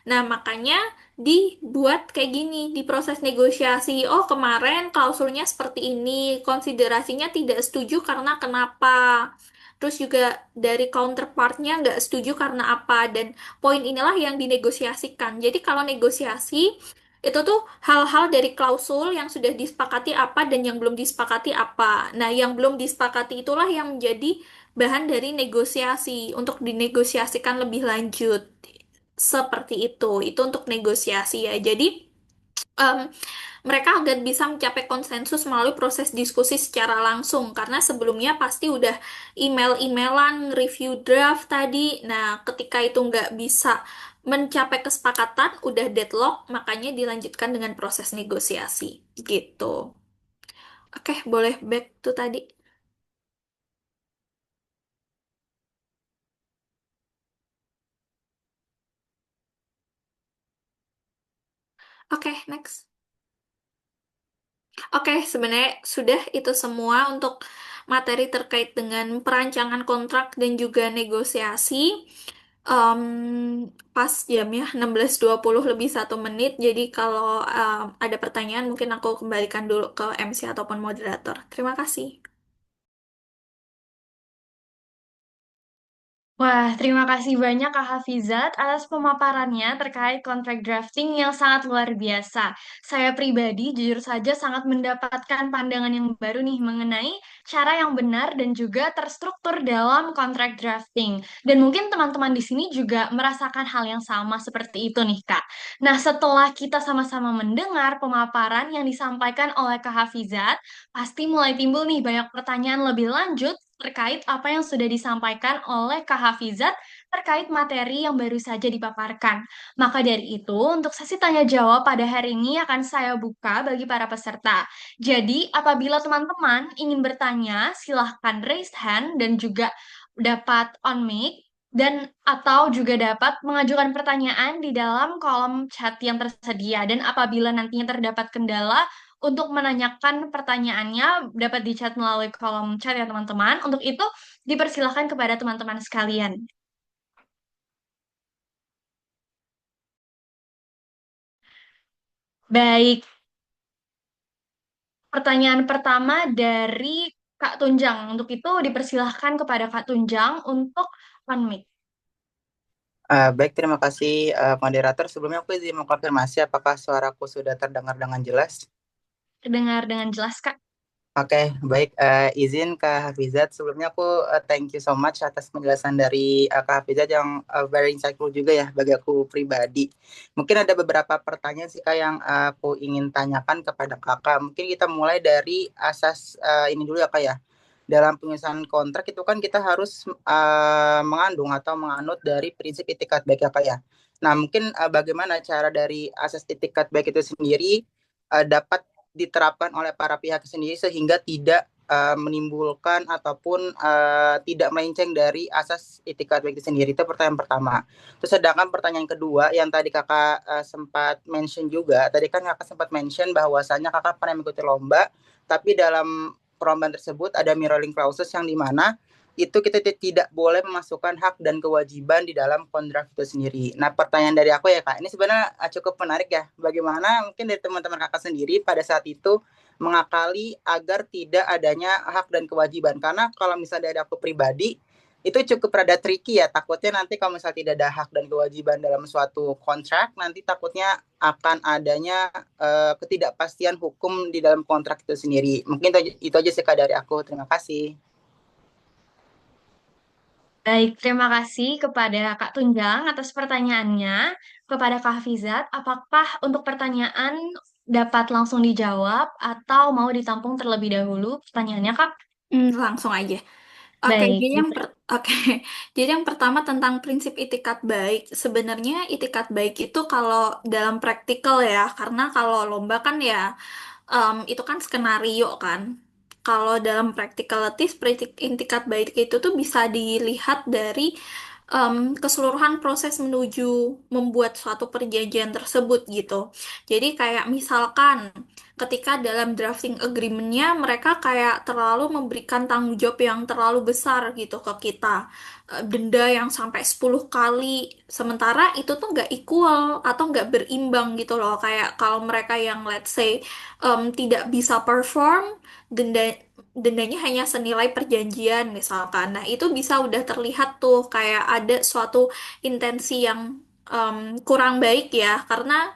Nah, makanya dibuat kayak gini di proses negosiasi. Oh, kemarin klausulnya seperti ini, konsiderasinya tidak setuju karena kenapa. Terus juga dari counterpartnya nggak setuju karena apa. Dan poin inilah yang dinegosiasikan. Jadi kalau negosiasi, itu tuh hal-hal dari klausul yang sudah disepakati apa dan yang belum disepakati apa. Nah, yang belum disepakati itulah yang menjadi bahan dari negosiasi untuk dinegosiasikan lebih lanjut. Seperti itu. Itu untuk negosiasi ya. Jadi, em, mereka agar bisa mencapai konsensus melalui proses diskusi secara langsung karena sebelumnya pasti udah email-emailan, review draft tadi. Nah, ketika itu nggak bisa mencapai kesepakatan, udah deadlock, makanya dilanjutkan dengan proses negosiasi gitu. Oke, boleh back to tadi. Oke, next. Oke, sebenarnya sudah itu semua untuk materi terkait dengan perancangan kontrak dan juga negosiasi. Em, Pas jamnya 16.20 lebih 1 menit. Jadi kalau ada pertanyaan mungkin aku kembalikan dulu ke MC ataupun moderator. Terima kasih. Wah, terima kasih banyak Kak Hafizat atas pemaparannya terkait kontrak drafting yang sangat luar biasa. Saya pribadi jujur saja sangat mendapatkan pandangan yang baru nih mengenai cara yang benar dan juga terstruktur dalam kontrak drafting. Dan mungkin teman-teman di sini juga merasakan hal yang sama seperti itu nih Kak. Nah, setelah kita sama-sama mendengar pemaparan yang disampaikan oleh Kak Hafizat, pasti mulai timbul nih banyak pertanyaan lebih lanjut terkait apa yang sudah disampaikan oleh Kak Hafizat terkait materi yang baru saja dipaparkan. Maka dari itu, untuk sesi tanya jawab pada hari ini akan saya buka bagi para peserta. Jadi, apabila teman-teman ingin bertanya, silahkan raise hand dan juga dapat on mic dan atau juga dapat mengajukan pertanyaan di dalam kolom chat yang tersedia. Dan apabila nantinya terdapat kendala untuk menanyakan pertanyaannya dapat di chat melalui kolom chat ya teman-teman. Untuk itu dipersilahkan kepada teman-teman sekalian. Baik, pertanyaan pertama dari Kak Tunjang. Untuk itu dipersilahkan kepada Kak Tunjang untuk on mic. Baik, terima kasih moderator. Sebelumnya aku izin mengkonfirmasi apakah suaraku sudah terdengar dengan jelas. Dengar dengan jelas, Kak. Oke, baik. Izin Kak Hafizat. Sebelumnya aku thank you so much atas penjelasan dari Kak Hafizat yang very insightful juga ya bagi aku pribadi. Mungkin ada beberapa pertanyaan sih Kak yang aku ingin tanyakan kepada Kakak. Mungkin kita mulai dari asas ini dulu ya Kak ya. Dalam penyusunan kontrak itu kan kita harus mengandung atau menganut dari prinsip itikat baik ya Kak ya. Nah, mungkin bagaimana cara dari asas itikat baik itu sendiri dapat diterapkan oleh para pihak sendiri sehingga tidak menimbulkan ataupun tidak melenceng dari asas itikat baik itu sendiri. Itu pertanyaan pertama. Terus sedangkan pertanyaan kedua yang tadi kakak sempat mention juga, tadi kan kakak sempat mention bahwasanya kakak pernah mengikuti lomba, tapi dalam perlombaan tersebut ada mirroring clauses yang dimana itu kita tidak boleh memasukkan hak dan kewajiban di dalam kontrak itu sendiri. Nah, pertanyaan dari aku ya Kak, ini sebenarnya cukup menarik ya. Bagaimana mungkin dari teman-teman Kakak sendiri pada saat itu mengakali agar tidak adanya hak dan kewajiban. Karena kalau misalnya dari aku pribadi, itu cukup rada tricky ya. Takutnya nanti kalau misalnya tidak ada hak dan kewajiban dalam suatu kontrak, nanti takutnya akan adanya ketidakpastian hukum di dalam kontrak itu sendiri. Mungkin itu aja sih Kak dari aku. Terima kasih. Baik, terima kasih kepada Kak Tunjang atas pertanyaannya. Kepada Kak Hafizat, apakah untuk pertanyaan dapat langsung dijawab atau mau ditampung terlebih dahulu pertanyaannya, Kak? Langsung aja. Oke, Baik, jadi oke. Jadi yang pertama tentang prinsip itikat baik. Sebenarnya itikat baik itu kalau dalam praktikal ya, karena kalau lomba kan ya itu kan skenario kan. Kalau dalam practicalities, itikat baik itu tuh bisa dilihat dari keseluruhan proses menuju membuat suatu perjanjian tersebut gitu. Jadi kayak misalkan ketika dalam drafting agreement-nya mereka kayak terlalu memberikan tanggung jawab yang terlalu besar gitu ke kita. Denda yang sampai 10 kali. Sementara itu tuh nggak equal atau nggak berimbang gitu loh. Kayak kalau mereka yang let's say tidak bisa perform, dendanya hanya senilai perjanjian misalkan. Nah, itu bisa udah terlihat tuh kayak ada suatu intensi yang kurang baik ya, karena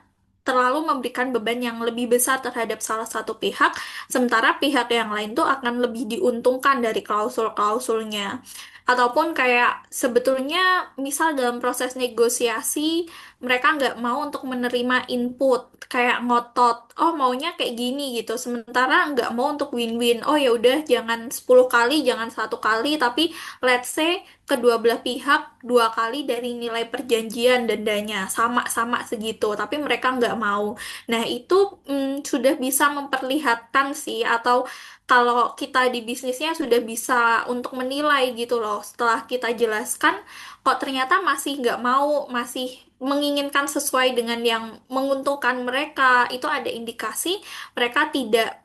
terlalu memberikan beban yang lebih besar terhadap salah satu pihak, sementara pihak yang lain tuh akan lebih diuntungkan dari klausul-klausulnya. Ataupun kayak sebetulnya misal dalam proses negosiasi mereka nggak mau untuk menerima input kayak ngotot oh maunya kayak gini gitu sementara nggak mau untuk win-win oh ya udah jangan 10 kali jangan satu kali tapi let's say kedua belah pihak dua kali dari nilai perjanjian dendanya sama-sama segitu tapi mereka nggak mau nah itu sudah bisa memperlihatkan sih atau kalau kita di bisnisnya sudah bisa untuk menilai gitu loh setelah kita jelaskan kok ternyata masih nggak mau masih menginginkan sesuai dengan yang menguntungkan mereka itu ada indikasi mereka tidak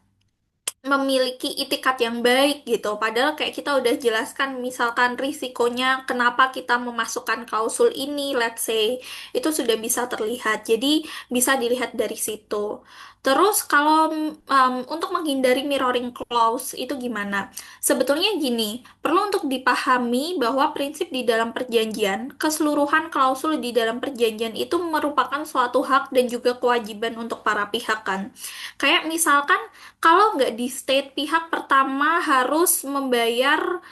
memiliki itikat yang baik gitu. Padahal kayak kita udah jelaskan misalkan risikonya kenapa kita memasukkan klausul ini, let's say, itu sudah bisa terlihat. Jadi bisa dilihat dari situ. Terus kalau untuk menghindari mirroring clause itu gimana? Sebetulnya gini, perlu untuk dipahami bahwa prinsip di dalam perjanjian, keseluruhan klausul di dalam perjanjian itu merupakan suatu hak dan juga kewajiban untuk para pihak kan. Kayak misalkan kalau nggak di state pihak pertama harus membayar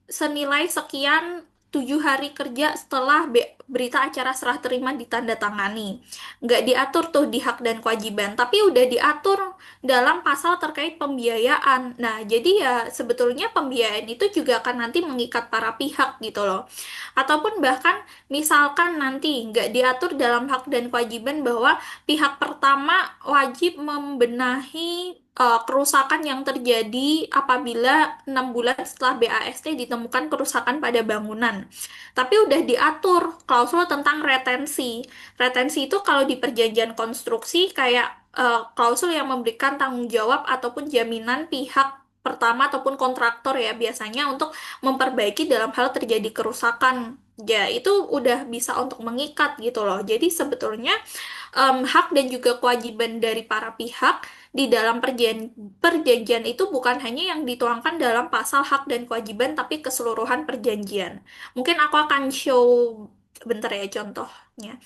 senilai sekian 7 hari kerja setelah berita acara serah terima ditandatangani. Nggak diatur tuh di hak dan kewajiban, tapi udah diatur dalam pasal terkait pembiayaan. Nah, jadi ya sebetulnya pembiayaan itu juga akan nanti mengikat para pihak gitu loh. Ataupun bahkan misalkan nanti nggak diatur dalam hak dan kewajiban bahwa pihak pertama wajib membenahi kerusakan yang terjadi apabila 6 bulan setelah BAST ditemukan kerusakan pada bangunan. Tapi udah diatur klausul tentang retensi. Retensi itu kalau di perjanjian konstruksi kayak klausul yang memberikan tanggung jawab ataupun jaminan pihak pertama ataupun kontraktor ya biasanya untuk memperbaiki dalam hal terjadi kerusakan. Ya, itu udah bisa untuk mengikat gitu loh. Jadi sebetulnya hak dan juga kewajiban dari para pihak di dalam perjanjian itu bukan hanya yang dituangkan dalam pasal hak dan kewajiban, tapi keseluruhan perjanjian. Mungkin aku akan show bentar ya contohnya.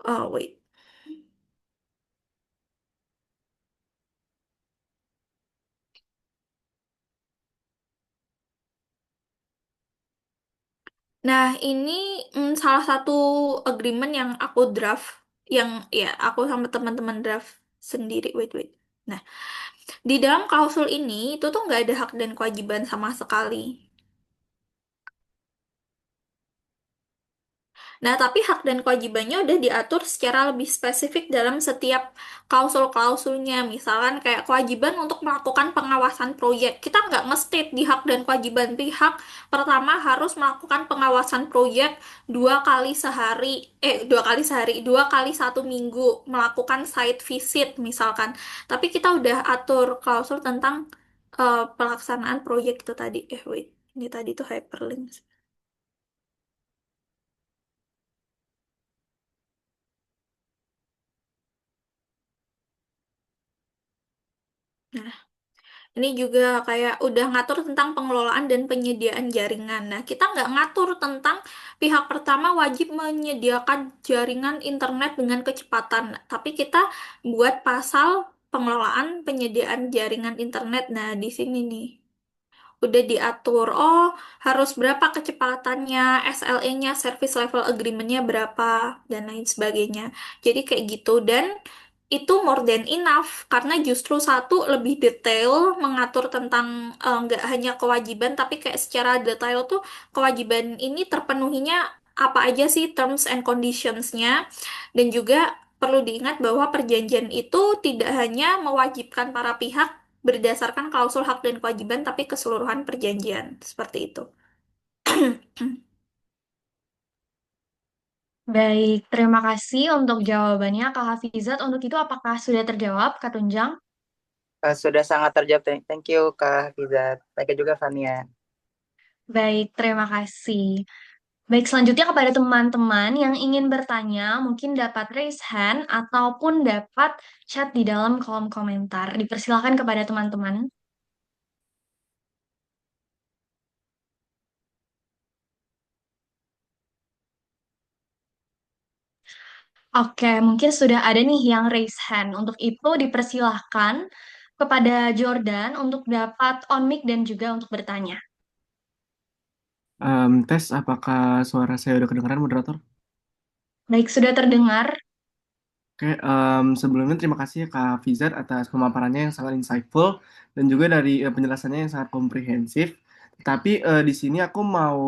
Oh, wait. Nah, ini salah satu agreement yang aku draft, yang ya aku sama teman-teman draft sendiri. Wait, wait. Nah, di dalam klausul ini itu tuh nggak ada hak dan kewajiban sama sekali. Nah, tapi hak dan kewajibannya udah diatur secara lebih spesifik dalam setiap klausul-klausulnya. Misalkan kayak kewajiban untuk melakukan pengawasan proyek. Kita nggak nge-state di hak dan kewajiban pihak. Pertama harus melakukan pengawasan proyek 2 kali sehari. 2 kali sehari. 2 kali 1 minggu. Melakukan site visit misalkan. Tapi kita udah atur klausul tentang pelaksanaan proyek itu tadi. Wait. Ini tadi tuh hyperlink. Nah, ini juga kayak udah ngatur tentang pengelolaan dan penyediaan jaringan. Nah, kita nggak ngatur tentang pihak pertama wajib menyediakan jaringan internet dengan kecepatan. Tapi kita buat pasal pengelolaan penyediaan jaringan internet. Nah, di sini nih udah diatur. Oh, harus berapa kecepatannya, SLA-nya, Service Level Agreement-nya berapa, dan lain sebagainya. Jadi kayak gitu. Dan itu more than enough, karena justru satu lebih detail mengatur tentang nggak hanya kewajiban, tapi kayak secara detail tuh kewajiban ini terpenuhinya apa aja sih terms and conditions-nya. Dan juga perlu diingat bahwa perjanjian itu tidak hanya mewajibkan para pihak berdasarkan klausul hak dan kewajiban, tapi keseluruhan perjanjian. Seperti itu. Baik, terima kasih untuk jawabannya Kak Hafizat. Untuk itu apakah sudah terjawab, Kak Tunjang? Sudah sangat terjawab. Thank you Kak Hafizat. Thank you juga Fania. Baik, terima kasih. Baik, selanjutnya kepada teman-teman yang ingin bertanya, mungkin dapat raise hand ataupun dapat chat di dalam kolom komentar. Dipersilakan kepada teman-teman. Oke, mungkin sudah ada nih yang raise hand. Untuk itu dipersilahkan kepada Jordan untuk dapat on mic dan juga untuk bertanya. Tes, apakah suara saya udah kedengaran, moderator? Baik, sudah terdengar. Oke, sebelumnya terima kasih ya Kak Fizat atas pemaparannya yang sangat insightful dan juga dari penjelasannya yang sangat komprehensif. Tapi di sini aku mau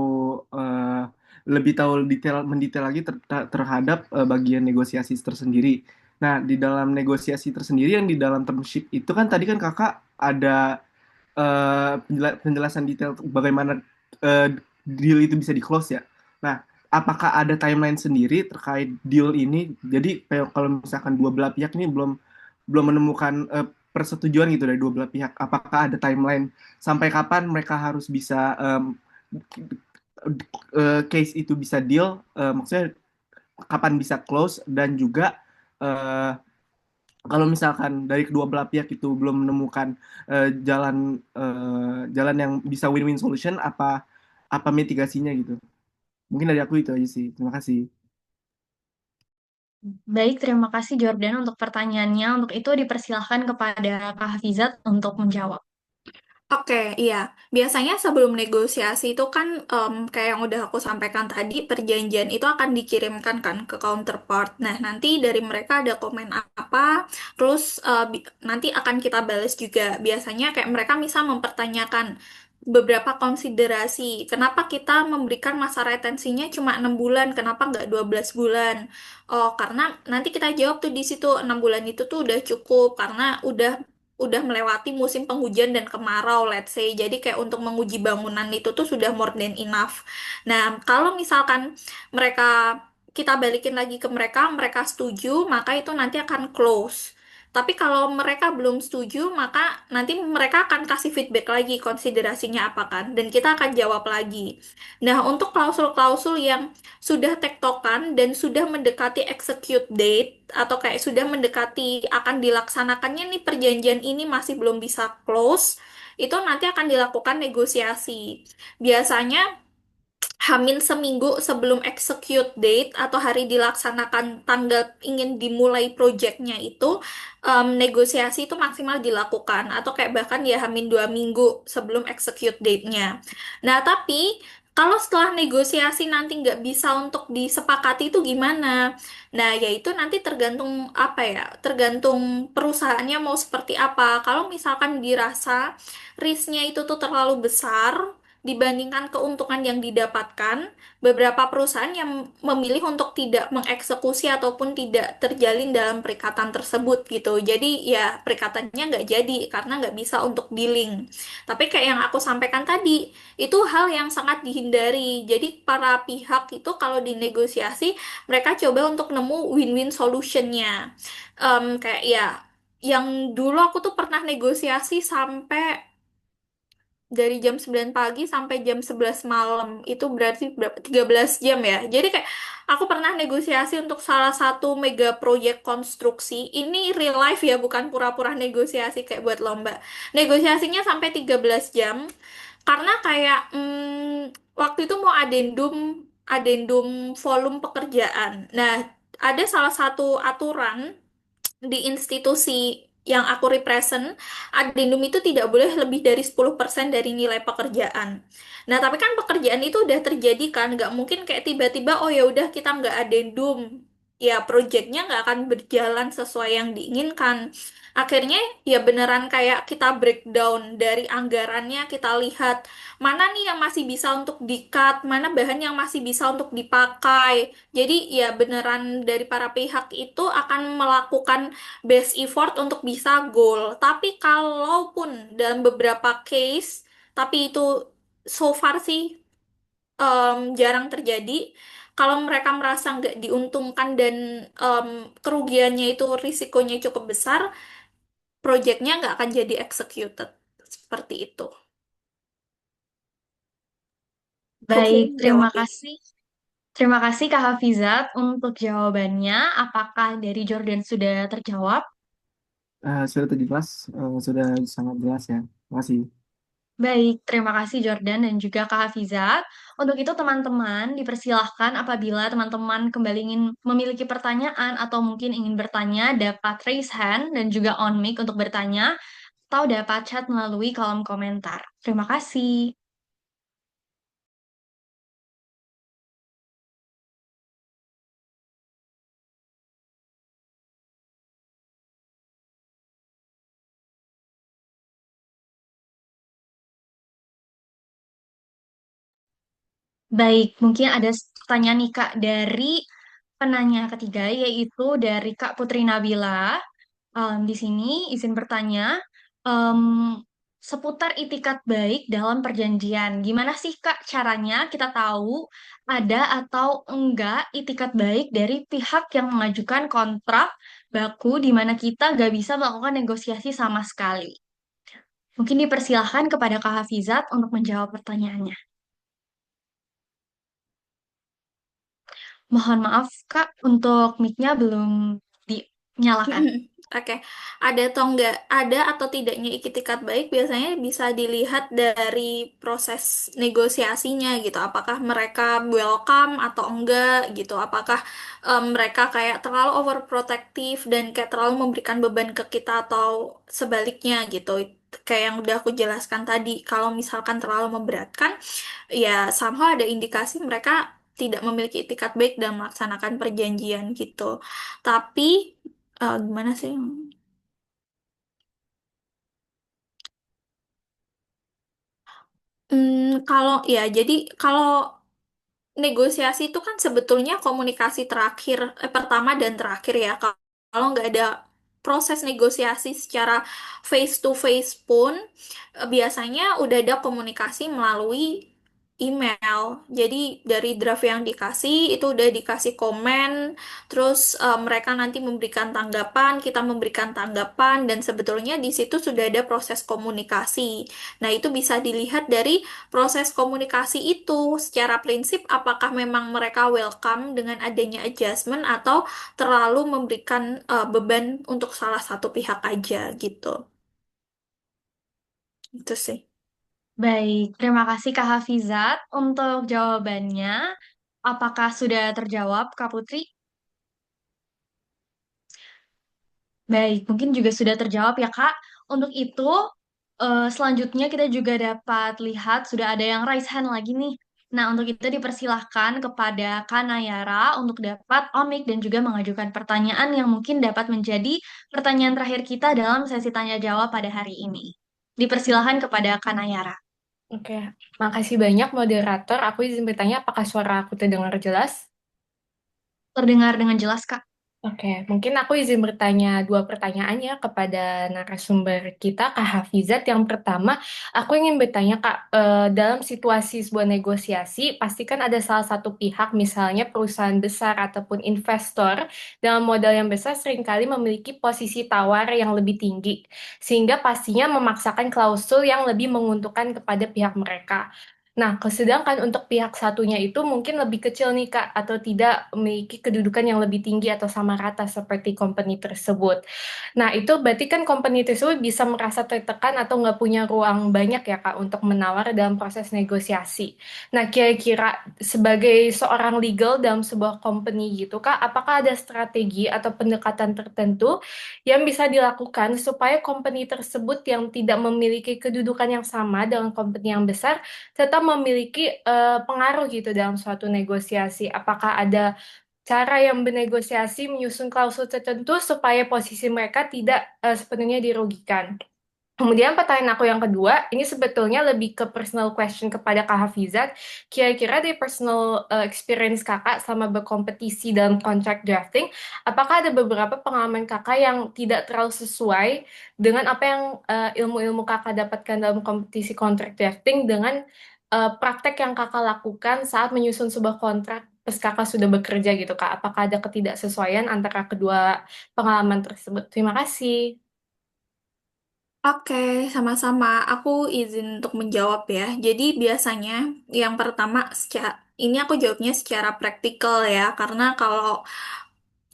eh, lebih tahu mendetail lagi terhadap bagian negosiasi tersendiri. Nah, di dalam negosiasi tersendiri yang di dalam term sheet itu kan tadi kan Kakak ada penjelasan detail bagaimana eh, deal itu bisa di-close ya. Nah, apakah ada timeline sendiri terkait deal ini? Jadi kalau misalkan dua belah pihak ini belum belum menemukan persetujuan gitu dari dua belah pihak, apakah ada timeline sampai kapan mereka harus bisa case itu bisa deal? Maksudnya kapan bisa close dan juga eh, kalau misalkan dari kedua belah pihak itu belum menemukan jalan yang bisa win-win solution, apa apa mitigasinya gitu? Mungkin dari aku itu aja sih. Terima kasih. Baik, terima kasih Jordan untuk pertanyaannya. Untuk itu dipersilahkan kepada Kak Hafizat untuk menjawab. Oke, iya. Biasanya sebelum negosiasi itu kan kayak yang udah aku sampaikan tadi, perjanjian itu akan dikirimkan kan ke counterpart. Nah, nanti dari mereka ada komen apa, terus nanti akan kita balas juga. Biasanya kayak mereka misal mempertanyakan beberapa konsiderasi. Kenapa kita memberikan masa retensinya cuma 6 bulan, kenapa nggak 12 bulan? Oh, karena nanti kita jawab tuh di situ 6 bulan itu tuh udah cukup karena udah melewati musim penghujan dan kemarau, let's say. Jadi kayak untuk menguji bangunan itu tuh sudah more than enough. Nah, kalau misalkan mereka kita balikin lagi ke mereka, mereka setuju, maka itu nanti akan close. Tapi kalau mereka belum setuju, maka nanti mereka akan kasih feedback lagi, konsiderasinya apa kan, dan kita akan jawab lagi. Nah, untuk klausul-klausul yang sudah tektokan dan sudah mendekati execute date atau kayak sudah mendekati akan dilaksanakannya nih perjanjian ini masih belum bisa close, itu nanti akan dilakukan negosiasi. Biasanya Hamin seminggu sebelum execute date atau hari dilaksanakan tanggal ingin dimulai projectnya itu negosiasi itu maksimal dilakukan atau kayak bahkan ya Hamin 2 minggu sebelum execute date-nya. Nah tapi kalau setelah negosiasi nanti nggak bisa untuk disepakati itu gimana? Nah yaitu nanti tergantung apa ya? Tergantung perusahaannya mau seperti apa. Kalau misalkan dirasa risknya itu tuh terlalu besar dibandingkan keuntungan yang didapatkan, beberapa perusahaan yang memilih untuk tidak mengeksekusi ataupun tidak terjalin dalam perikatan tersebut gitu. Jadi ya perikatannya nggak jadi karena nggak bisa untuk dealing. Tapi kayak yang aku sampaikan tadi, itu hal yang sangat dihindari. Jadi para pihak itu kalau dinegosiasi, mereka coba untuk nemu win-win solutionnya. Kayak ya, yang dulu aku tuh pernah negosiasi sampai dari jam 9 pagi sampai jam 11 malam. Itu berarti berapa? 13 jam ya. Jadi kayak aku pernah negosiasi untuk salah satu mega proyek konstruksi. Ini real life ya, bukan pura-pura negosiasi kayak buat lomba. Negosiasinya sampai 13 jam karena kayak waktu itu mau adendum adendum volume pekerjaan. Nah, ada salah satu aturan di institusi yang aku represent, addendum itu tidak boleh lebih dari 10% dari nilai pekerjaan. Nah, tapi kan pekerjaan itu udah terjadi kan, nggak mungkin kayak tiba-tiba, oh ya udah kita nggak addendum. Ya, proyeknya nggak akan berjalan sesuai yang diinginkan. Akhirnya ya beneran kayak kita breakdown dari anggarannya, kita lihat mana nih yang masih bisa untuk di-cut, mana bahan yang masih bisa untuk dipakai. Jadi ya beneran dari para pihak itu akan melakukan best effort untuk bisa goal. Tapi kalaupun dalam beberapa case, tapi itu so far sih jarang terjadi. Kalau mereka merasa nggak diuntungkan dan kerugiannya itu risikonya cukup besar, projectnya nggak akan jadi executed. Seperti itu. Baik, Hopefully terima menjawab ya. kasih. Terima kasih Kak Hafizat untuk jawabannya. Apakah dari Jordan sudah terjawab? Sudah terjelas, sudah sangat jelas ya. Terima kasih. Baik, terima kasih Jordan dan juga Kak Hafizat. Untuk itu teman-teman dipersilahkan apabila teman-teman kembali ingin memiliki pertanyaan atau mungkin ingin bertanya dapat raise hand dan juga on mic untuk bertanya atau dapat chat melalui kolom komentar. Terima kasih. Baik, mungkin ada pertanyaan nih Kak dari penanya ketiga yaitu dari Kak Putri Nabila. Di sini izin bertanya em, seputar itikat baik dalam perjanjian. Gimana sih Kak caranya kita tahu ada atau enggak itikat baik dari pihak yang mengajukan kontrak baku di mana kita gak bisa melakukan negosiasi sama sekali? Mungkin dipersilahkan kepada Kak Hafizat untuk menjawab pertanyaannya. Mohon maaf Kak, untuk mic-nya belum dinyalakan. Oke, ada atau enggak, ada atau tidaknya itikat baik biasanya bisa dilihat dari proses negosiasinya gitu. Apakah mereka welcome atau enggak gitu. Apakah mereka kayak terlalu overprotective dan kayak terlalu memberikan beban ke kita atau sebaliknya gitu. Kayak yang udah aku jelaskan tadi, kalau misalkan terlalu memberatkan, ya somehow ada indikasi mereka tidak memiliki itikat baik dalam melaksanakan perjanjian gitu. Tapi gimana sih? Kalau ya, jadi kalau negosiasi itu kan sebetulnya komunikasi terakhir, pertama dan terakhir ya. Kalau nggak ada proses negosiasi secara face to face pun, biasanya udah ada komunikasi melalui email. Jadi dari draft yang dikasih itu udah dikasih komen, terus mereka nanti memberikan tanggapan, kita memberikan tanggapan, dan sebetulnya di situ sudah ada proses komunikasi. Nah, itu bisa dilihat dari proses komunikasi itu secara prinsip apakah memang mereka welcome dengan adanya adjustment atau terlalu memberikan beban untuk salah satu pihak aja gitu. Itu sih. Baik, terima kasih Kak Hafizat untuk jawabannya. Apakah sudah terjawab, Kak Putri? Baik, mungkin juga sudah terjawab ya, Kak. Untuk itu, selanjutnya kita juga dapat lihat sudah ada yang raise hand lagi nih. Nah, untuk itu dipersilahkan kepada Kak Nayara untuk dapat on-mic dan juga mengajukan pertanyaan yang mungkin dapat menjadi pertanyaan terakhir kita dalam sesi tanya jawab pada hari ini. Dipersilahkan kepada Kak Nayara. Oke, makasih banyak moderator. Aku izin bertanya apakah suara aku terdengar jelas? Terdengar dengan jelas, Kak. Oke, mungkin aku izin bertanya dua pertanyaan ya kepada narasumber kita, Kak Hafizat. Yang pertama, aku ingin bertanya, Kak, dalam situasi sebuah negosiasi, pastikan ada salah satu pihak, misalnya perusahaan besar ataupun investor, dalam modal yang besar seringkali memiliki posisi tawar yang lebih tinggi, sehingga pastinya memaksakan klausul yang lebih menguntungkan kepada pihak mereka. Nah, sedangkan untuk pihak satunya itu mungkin lebih kecil nih, Kak, atau tidak memiliki kedudukan yang lebih tinggi atau sama rata seperti company tersebut. Nah, itu berarti kan company tersebut bisa merasa tertekan atau nggak punya ruang banyak ya, Kak, untuk menawar dalam proses negosiasi. Nah, kira-kira sebagai seorang legal dalam sebuah company gitu, Kak, apakah ada strategi atau pendekatan tertentu yang bisa dilakukan supaya company tersebut yang tidak memiliki kedudukan yang sama dengan company yang besar tetap memiliki pengaruh gitu dalam suatu negosiasi. Apakah ada cara yang bernegosiasi menyusun klausul tertentu supaya posisi mereka tidak sepenuhnya dirugikan? Kemudian pertanyaan aku yang kedua, ini sebetulnya lebih ke personal question kepada Kak Hafizat. Kira-kira dari personal experience Kakak sama berkompetisi dalam contract drafting, apakah ada beberapa pengalaman Kakak yang tidak terlalu sesuai dengan apa yang ilmu-ilmu Kakak dapatkan dalam kompetisi contract drafting dengan praktek yang Kakak lakukan saat menyusun sebuah kontrak pas Kakak sudah bekerja gitu, Kak? Apakah ada ketidaksesuaian antara kedua pengalaman tersebut? Terima kasih. Oke, sama-sama. Aku izin untuk menjawab ya. Jadi biasanya yang pertama, ini aku jawabnya secara praktikal ya, karena kalau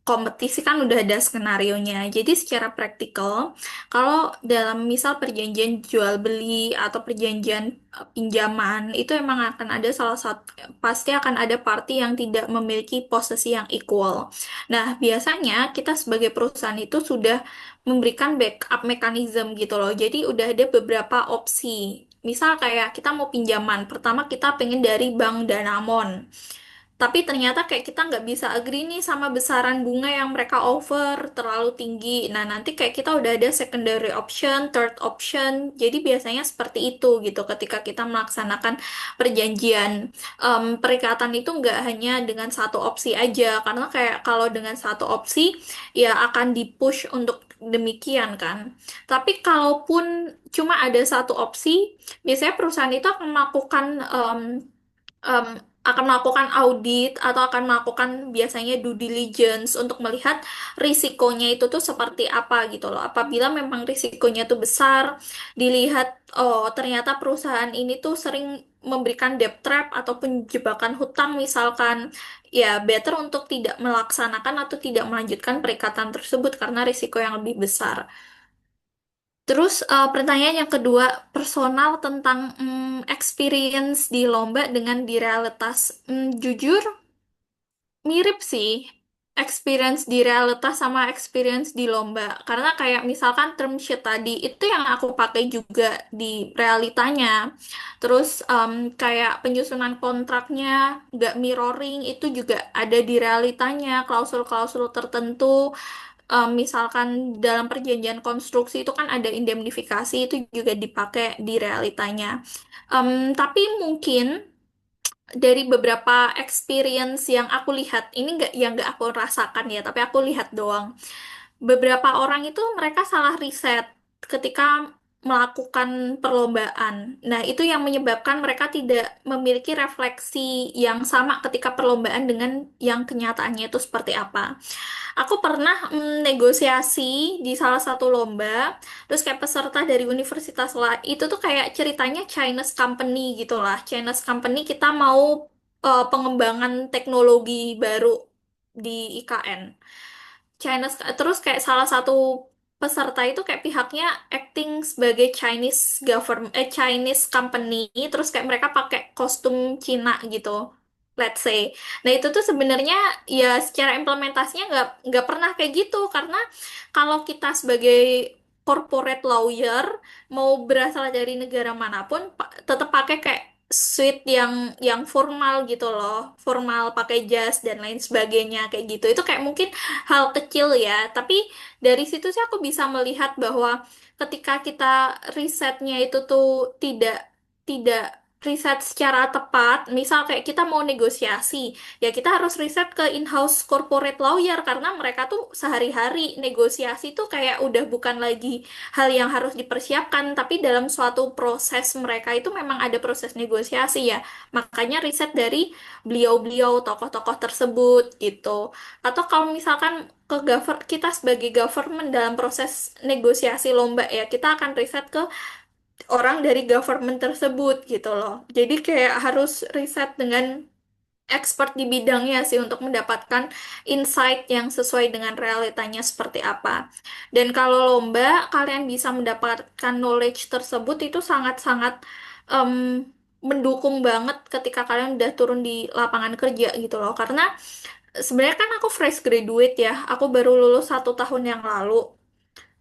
kompetisi kan udah ada skenarionya. Jadi secara praktikal, kalau dalam misal perjanjian jual beli atau perjanjian pinjaman, itu emang akan ada salah satu, pasti akan ada party yang tidak memiliki posisi yang equal. Nah, biasanya kita sebagai perusahaan itu sudah memberikan backup mechanism gitu loh. Jadi udah ada beberapa opsi. Misal kayak kita mau pinjaman, pertama kita pengen dari Bank Danamon. Tapi ternyata kayak kita nggak bisa agree nih sama besaran bunga yang mereka offer terlalu tinggi. Nah, nanti kayak kita udah ada secondary option, third option. Jadi biasanya seperti itu gitu ketika kita melaksanakan perjanjian. Perikatan itu nggak hanya dengan satu opsi aja. Karena kayak kalau dengan satu opsi ya akan dipush untuk demikian kan. Tapi kalaupun cuma ada satu opsi, biasanya perusahaan itu akan melakukan um, akan melakukan audit atau akan melakukan biasanya due diligence untuk melihat risikonya itu tuh seperti apa gitu loh. Apabila memang risikonya tuh besar, dilihat oh ternyata perusahaan ini tuh sering memberikan debt trap ataupun jebakan hutang misalkan, ya better untuk tidak melaksanakan atau tidak melanjutkan perikatan tersebut karena risiko yang lebih besar. Terus pertanyaan yang kedua, personal tentang experience di lomba dengan di realitas. Jujur, mirip sih experience di realitas sama experience di lomba. Karena kayak misalkan term sheet tadi, itu yang aku pakai juga di realitanya. Terus kayak penyusunan kontraknya, nggak mirroring, itu juga ada di realitanya. Klausul-klausul tertentu, misalkan dalam perjanjian konstruksi itu kan ada indemnifikasi, itu juga dipakai di realitanya. Tapi mungkin dari beberapa experience yang aku lihat, ini nggak yang nggak aku rasakan ya, tapi aku lihat doang. Beberapa orang itu mereka salah riset ketika melakukan perlombaan. Nah, itu yang menyebabkan mereka tidak memiliki refleksi yang sama ketika perlombaan dengan yang kenyataannya itu seperti apa. Aku pernah negosiasi di salah satu lomba, terus kayak peserta dari universitas lah, itu tuh kayak ceritanya Chinese company gitu lah. Chinese company kita mau pengembangan teknologi baru di IKN. Chinese, terus kayak salah satu peserta itu kayak pihaknya acting sebagai Chinese government, Chinese company, terus kayak mereka pakai kostum Cina gitu, let's say. Nah itu tuh sebenarnya ya secara implementasinya nggak pernah kayak gitu karena kalau kita sebagai corporate lawyer mau berasal dari negara manapun tetap pakai kayak suite yang formal gitu loh, formal pakai jas dan lain sebagainya kayak gitu. Itu kayak mungkin hal kecil ya, tapi dari situ sih aku bisa melihat bahwa ketika kita risetnya itu tuh tidak riset secara tepat, misal kayak kita mau negosiasi, ya kita harus riset ke in-house corporate lawyer karena mereka tuh sehari-hari negosiasi tuh kayak udah bukan lagi hal yang harus dipersiapkan, tapi dalam suatu proses mereka itu memang ada proses negosiasi ya. Makanya riset dari beliau-beliau tokoh-tokoh tersebut gitu. Atau kalau misalkan kita sebagai government dalam proses negosiasi lomba ya, kita akan riset ke orang dari government tersebut gitu loh. Jadi kayak harus riset dengan expert di bidangnya sih untuk mendapatkan insight yang sesuai dengan realitanya seperti apa. Dan kalau lomba, kalian bisa mendapatkan knowledge tersebut itu sangat-sangat em, mendukung banget ketika kalian udah turun di lapangan kerja gitu loh. Karena sebenarnya kan aku fresh graduate ya, aku baru lulus 1 tahun yang lalu.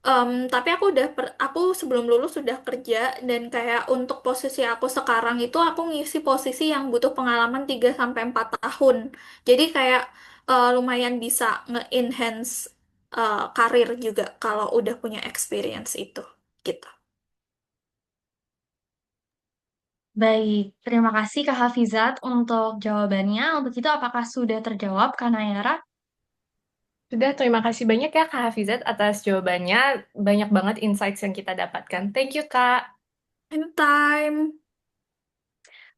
Tapi aku sebelum lulus sudah kerja dan kayak untuk posisi aku sekarang itu aku ngisi posisi yang butuh pengalaman 3 sampai 4 tahun. Jadi kayak lumayan bisa nge-enhance karir juga kalau udah punya experience itu gitu. Baik, terima kasih Kak Hafizat untuk jawabannya. Untuk itu apakah sudah terjawab, Kak Nayara? Sudah, terima kasih banyak ya Kak Hafizat atas jawabannya. Banyak banget insights yang kita dapatkan. Thank you, Kak. Anytime.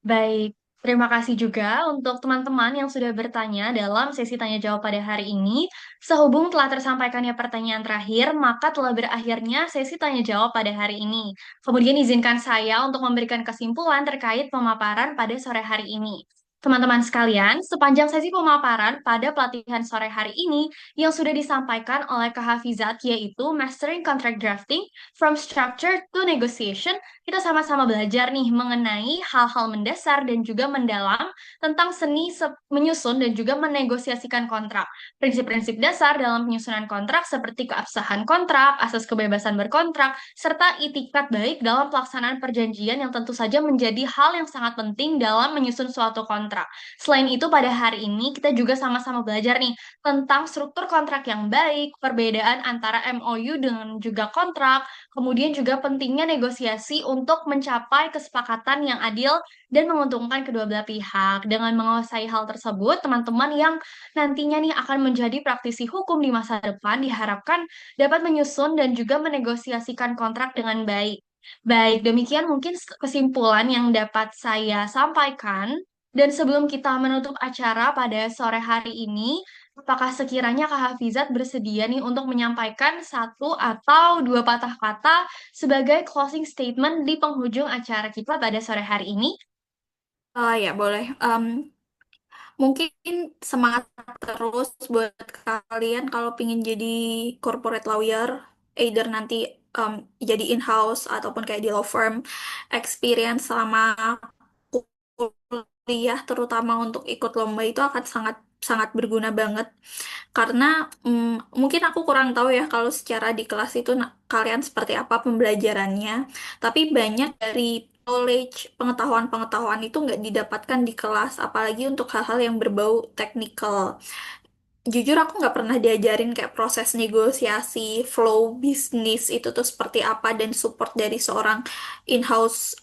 Baik, terima kasih juga untuk teman-teman yang sudah bertanya dalam sesi tanya jawab pada hari ini. Sehubung telah tersampaikannya pertanyaan terakhir, maka telah berakhirnya sesi tanya jawab pada hari ini. Kemudian izinkan saya untuk memberikan kesimpulan terkait pemaparan pada sore hari ini. Teman-teman sekalian, sepanjang sesi pemaparan pada pelatihan sore hari ini yang sudah disampaikan oleh Kak Hafizat yaitu Mastering Contract Drafting from Structure to Negotiation, kita sama-sama belajar nih mengenai hal-hal mendasar dan juga mendalam tentang seni menyusun dan juga menegosiasikan kontrak. Prinsip-prinsip dasar dalam penyusunan kontrak seperti keabsahan kontrak, asas kebebasan berkontrak, serta itikat baik dalam pelaksanaan perjanjian yang tentu saja menjadi hal yang sangat penting dalam menyusun suatu kontrak. Selain itu, pada hari ini kita juga sama-sama belajar nih tentang struktur kontrak yang baik, perbedaan antara MOU dengan juga kontrak, kemudian juga pentingnya negosiasi untuk mencapai kesepakatan yang adil dan menguntungkan kedua belah pihak. Dengan menguasai hal tersebut, teman-teman yang nantinya nih akan menjadi praktisi hukum di masa depan diharapkan dapat menyusun dan juga menegosiasikan kontrak dengan baik. Baik, demikian mungkin kesimpulan yang dapat saya sampaikan. Dan sebelum kita menutup acara pada sore hari ini, apakah sekiranya Kak Hafizat bersedia nih untuk menyampaikan satu atau dua patah kata sebagai closing statement di penghujung acara kita pada sore hari ini? Ya boleh. Mungkin semangat terus buat kalian kalau pingin jadi corporate lawyer, either nanti jadi in-house ataupun kayak di law firm, experience selama kuliah terutama untuk ikut lomba itu akan sangat sangat berguna banget karena mungkin aku kurang tahu ya kalau secara di kelas itu kalian seperti apa pembelajarannya, tapi banyak dari knowledge pengetahuan-pengetahuan itu nggak didapatkan di kelas, apalagi untuk hal-hal yang berbau teknikal. Jujur aku nggak pernah diajarin kayak proses negosiasi, flow bisnis itu tuh seperti apa dan support dari seorang in-house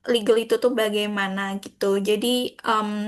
legal itu tuh bagaimana gitu. Jadi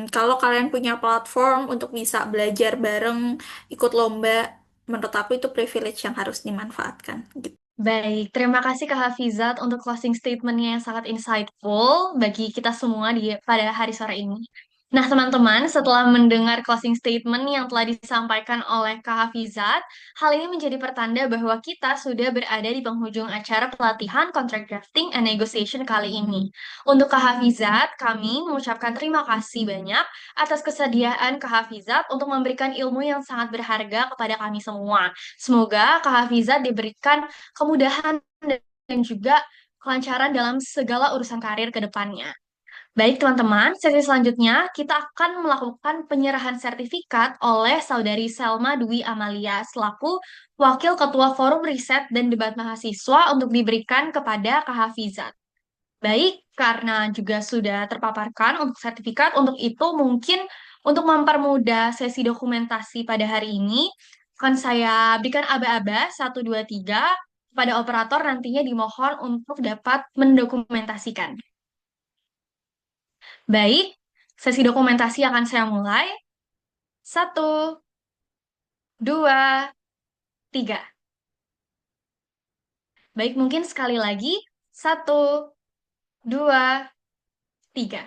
kalau kalian punya platform untuk bisa belajar bareng, ikut lomba, menurut aku itu privilege yang harus dimanfaatkan gitu. Baik, terima kasih Kak Hafizat untuk closing statement-nya yang sangat insightful bagi kita semua pada hari sore ini. Nah, teman-teman, setelah mendengar closing statement yang telah disampaikan oleh Kak Hafizat, hal ini menjadi pertanda bahwa kita sudah berada di penghujung acara pelatihan Contract Drafting and Negotiation kali ini. Untuk Kak Hafizat, kami mengucapkan terima kasih banyak atas kesediaan Kak Hafizat untuk memberikan ilmu yang sangat berharga kepada kami semua. Semoga Kak Hafizat diberikan kemudahan dan juga kelancaran dalam segala urusan karir ke depannya. Baik, teman-teman, sesi selanjutnya kita akan melakukan penyerahan sertifikat oleh Saudari Selma Dwi Amalia selaku Wakil Ketua Forum Riset dan Debat Mahasiswa untuk diberikan kepada Kak Hafizat. Baik, karena juga sudah terpaparkan untuk sertifikat, untuk itu mungkin untuk mempermudah sesi dokumentasi pada hari ini, akan saya berikan aba-aba 1, 2, 3 kepada operator nantinya dimohon untuk dapat mendokumentasikan. Baik, sesi dokumentasi akan saya mulai. 1, 2, 3. Baik, mungkin sekali lagi. 1, 2, 3.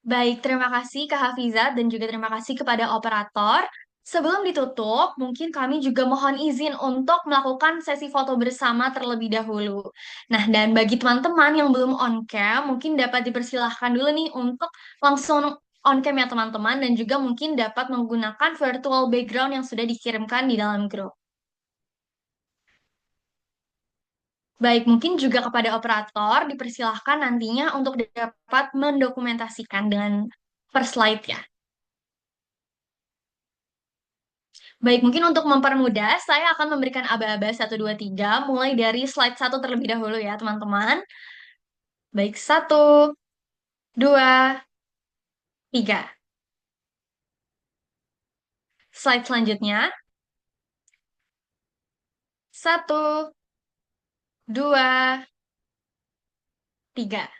Baik, terima kasih Kak Hafizat dan juga terima kasih kepada operator. Sebelum ditutup, mungkin kami juga mohon izin untuk melakukan sesi foto bersama terlebih dahulu. Nah, dan bagi teman-teman yang belum on cam, mungkin dapat dipersilahkan dulu nih untuk langsung on cam ya teman-teman, dan juga mungkin dapat menggunakan virtual background yang sudah dikirimkan di dalam grup. Baik, mungkin juga kepada operator dipersilahkan nantinya untuk dapat mendokumentasikan dengan per slide ya. Baik, mungkin untuk mempermudah, saya akan memberikan aba-aba 1, 2, 3, mulai dari slide 1 terlebih dahulu ya, teman-teman. Baik, 1, 2, 3. Slide selanjutnya. 1, 2, 3.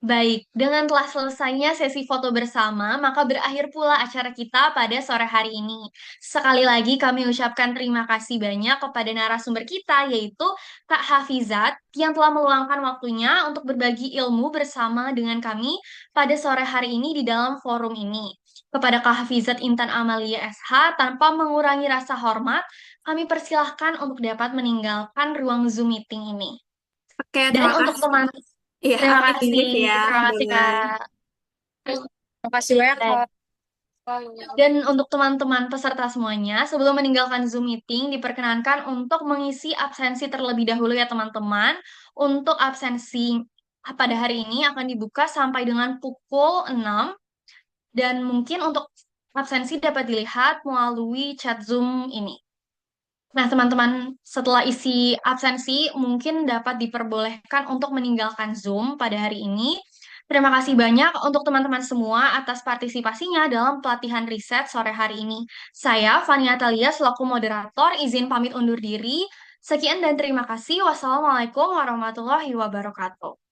Baik, dengan telah selesainya sesi foto bersama, maka berakhir pula acara kita pada sore hari ini. Sekali lagi kami ucapkan terima kasih banyak kepada narasumber kita, yaitu Kak Hafizat, yang telah meluangkan waktunya untuk berbagi ilmu bersama dengan kami pada sore hari ini di dalam forum ini. Kepada Kak Hafizat Intan Amalia SH, tanpa mengurangi rasa hormat, kami persilahkan untuk dapat meninggalkan ruang Zoom meeting ini. Oke, Dan terima untuk kasih. teman Iya, Terima aku kasih, izin ya. terima kasih Bye. Kak. Terima kasih banyak, Baik. Kak. Dan untuk teman-teman peserta semuanya, sebelum meninggalkan Zoom meeting, diperkenankan untuk mengisi absensi terlebih dahulu ya teman-teman. Untuk absensi pada hari ini akan dibuka sampai dengan pukul 6, dan mungkin untuk absensi dapat dilihat melalui chat Zoom ini. Nah, teman-teman, setelah isi absensi, mungkin dapat diperbolehkan untuk meninggalkan Zoom pada hari ini. Terima kasih banyak untuk teman-teman semua atas partisipasinya dalam pelatihan riset sore hari ini. Saya, Fania Talia, selaku moderator, izin pamit undur diri. Sekian dan terima kasih. Wassalamualaikum warahmatullahi wabarakatuh.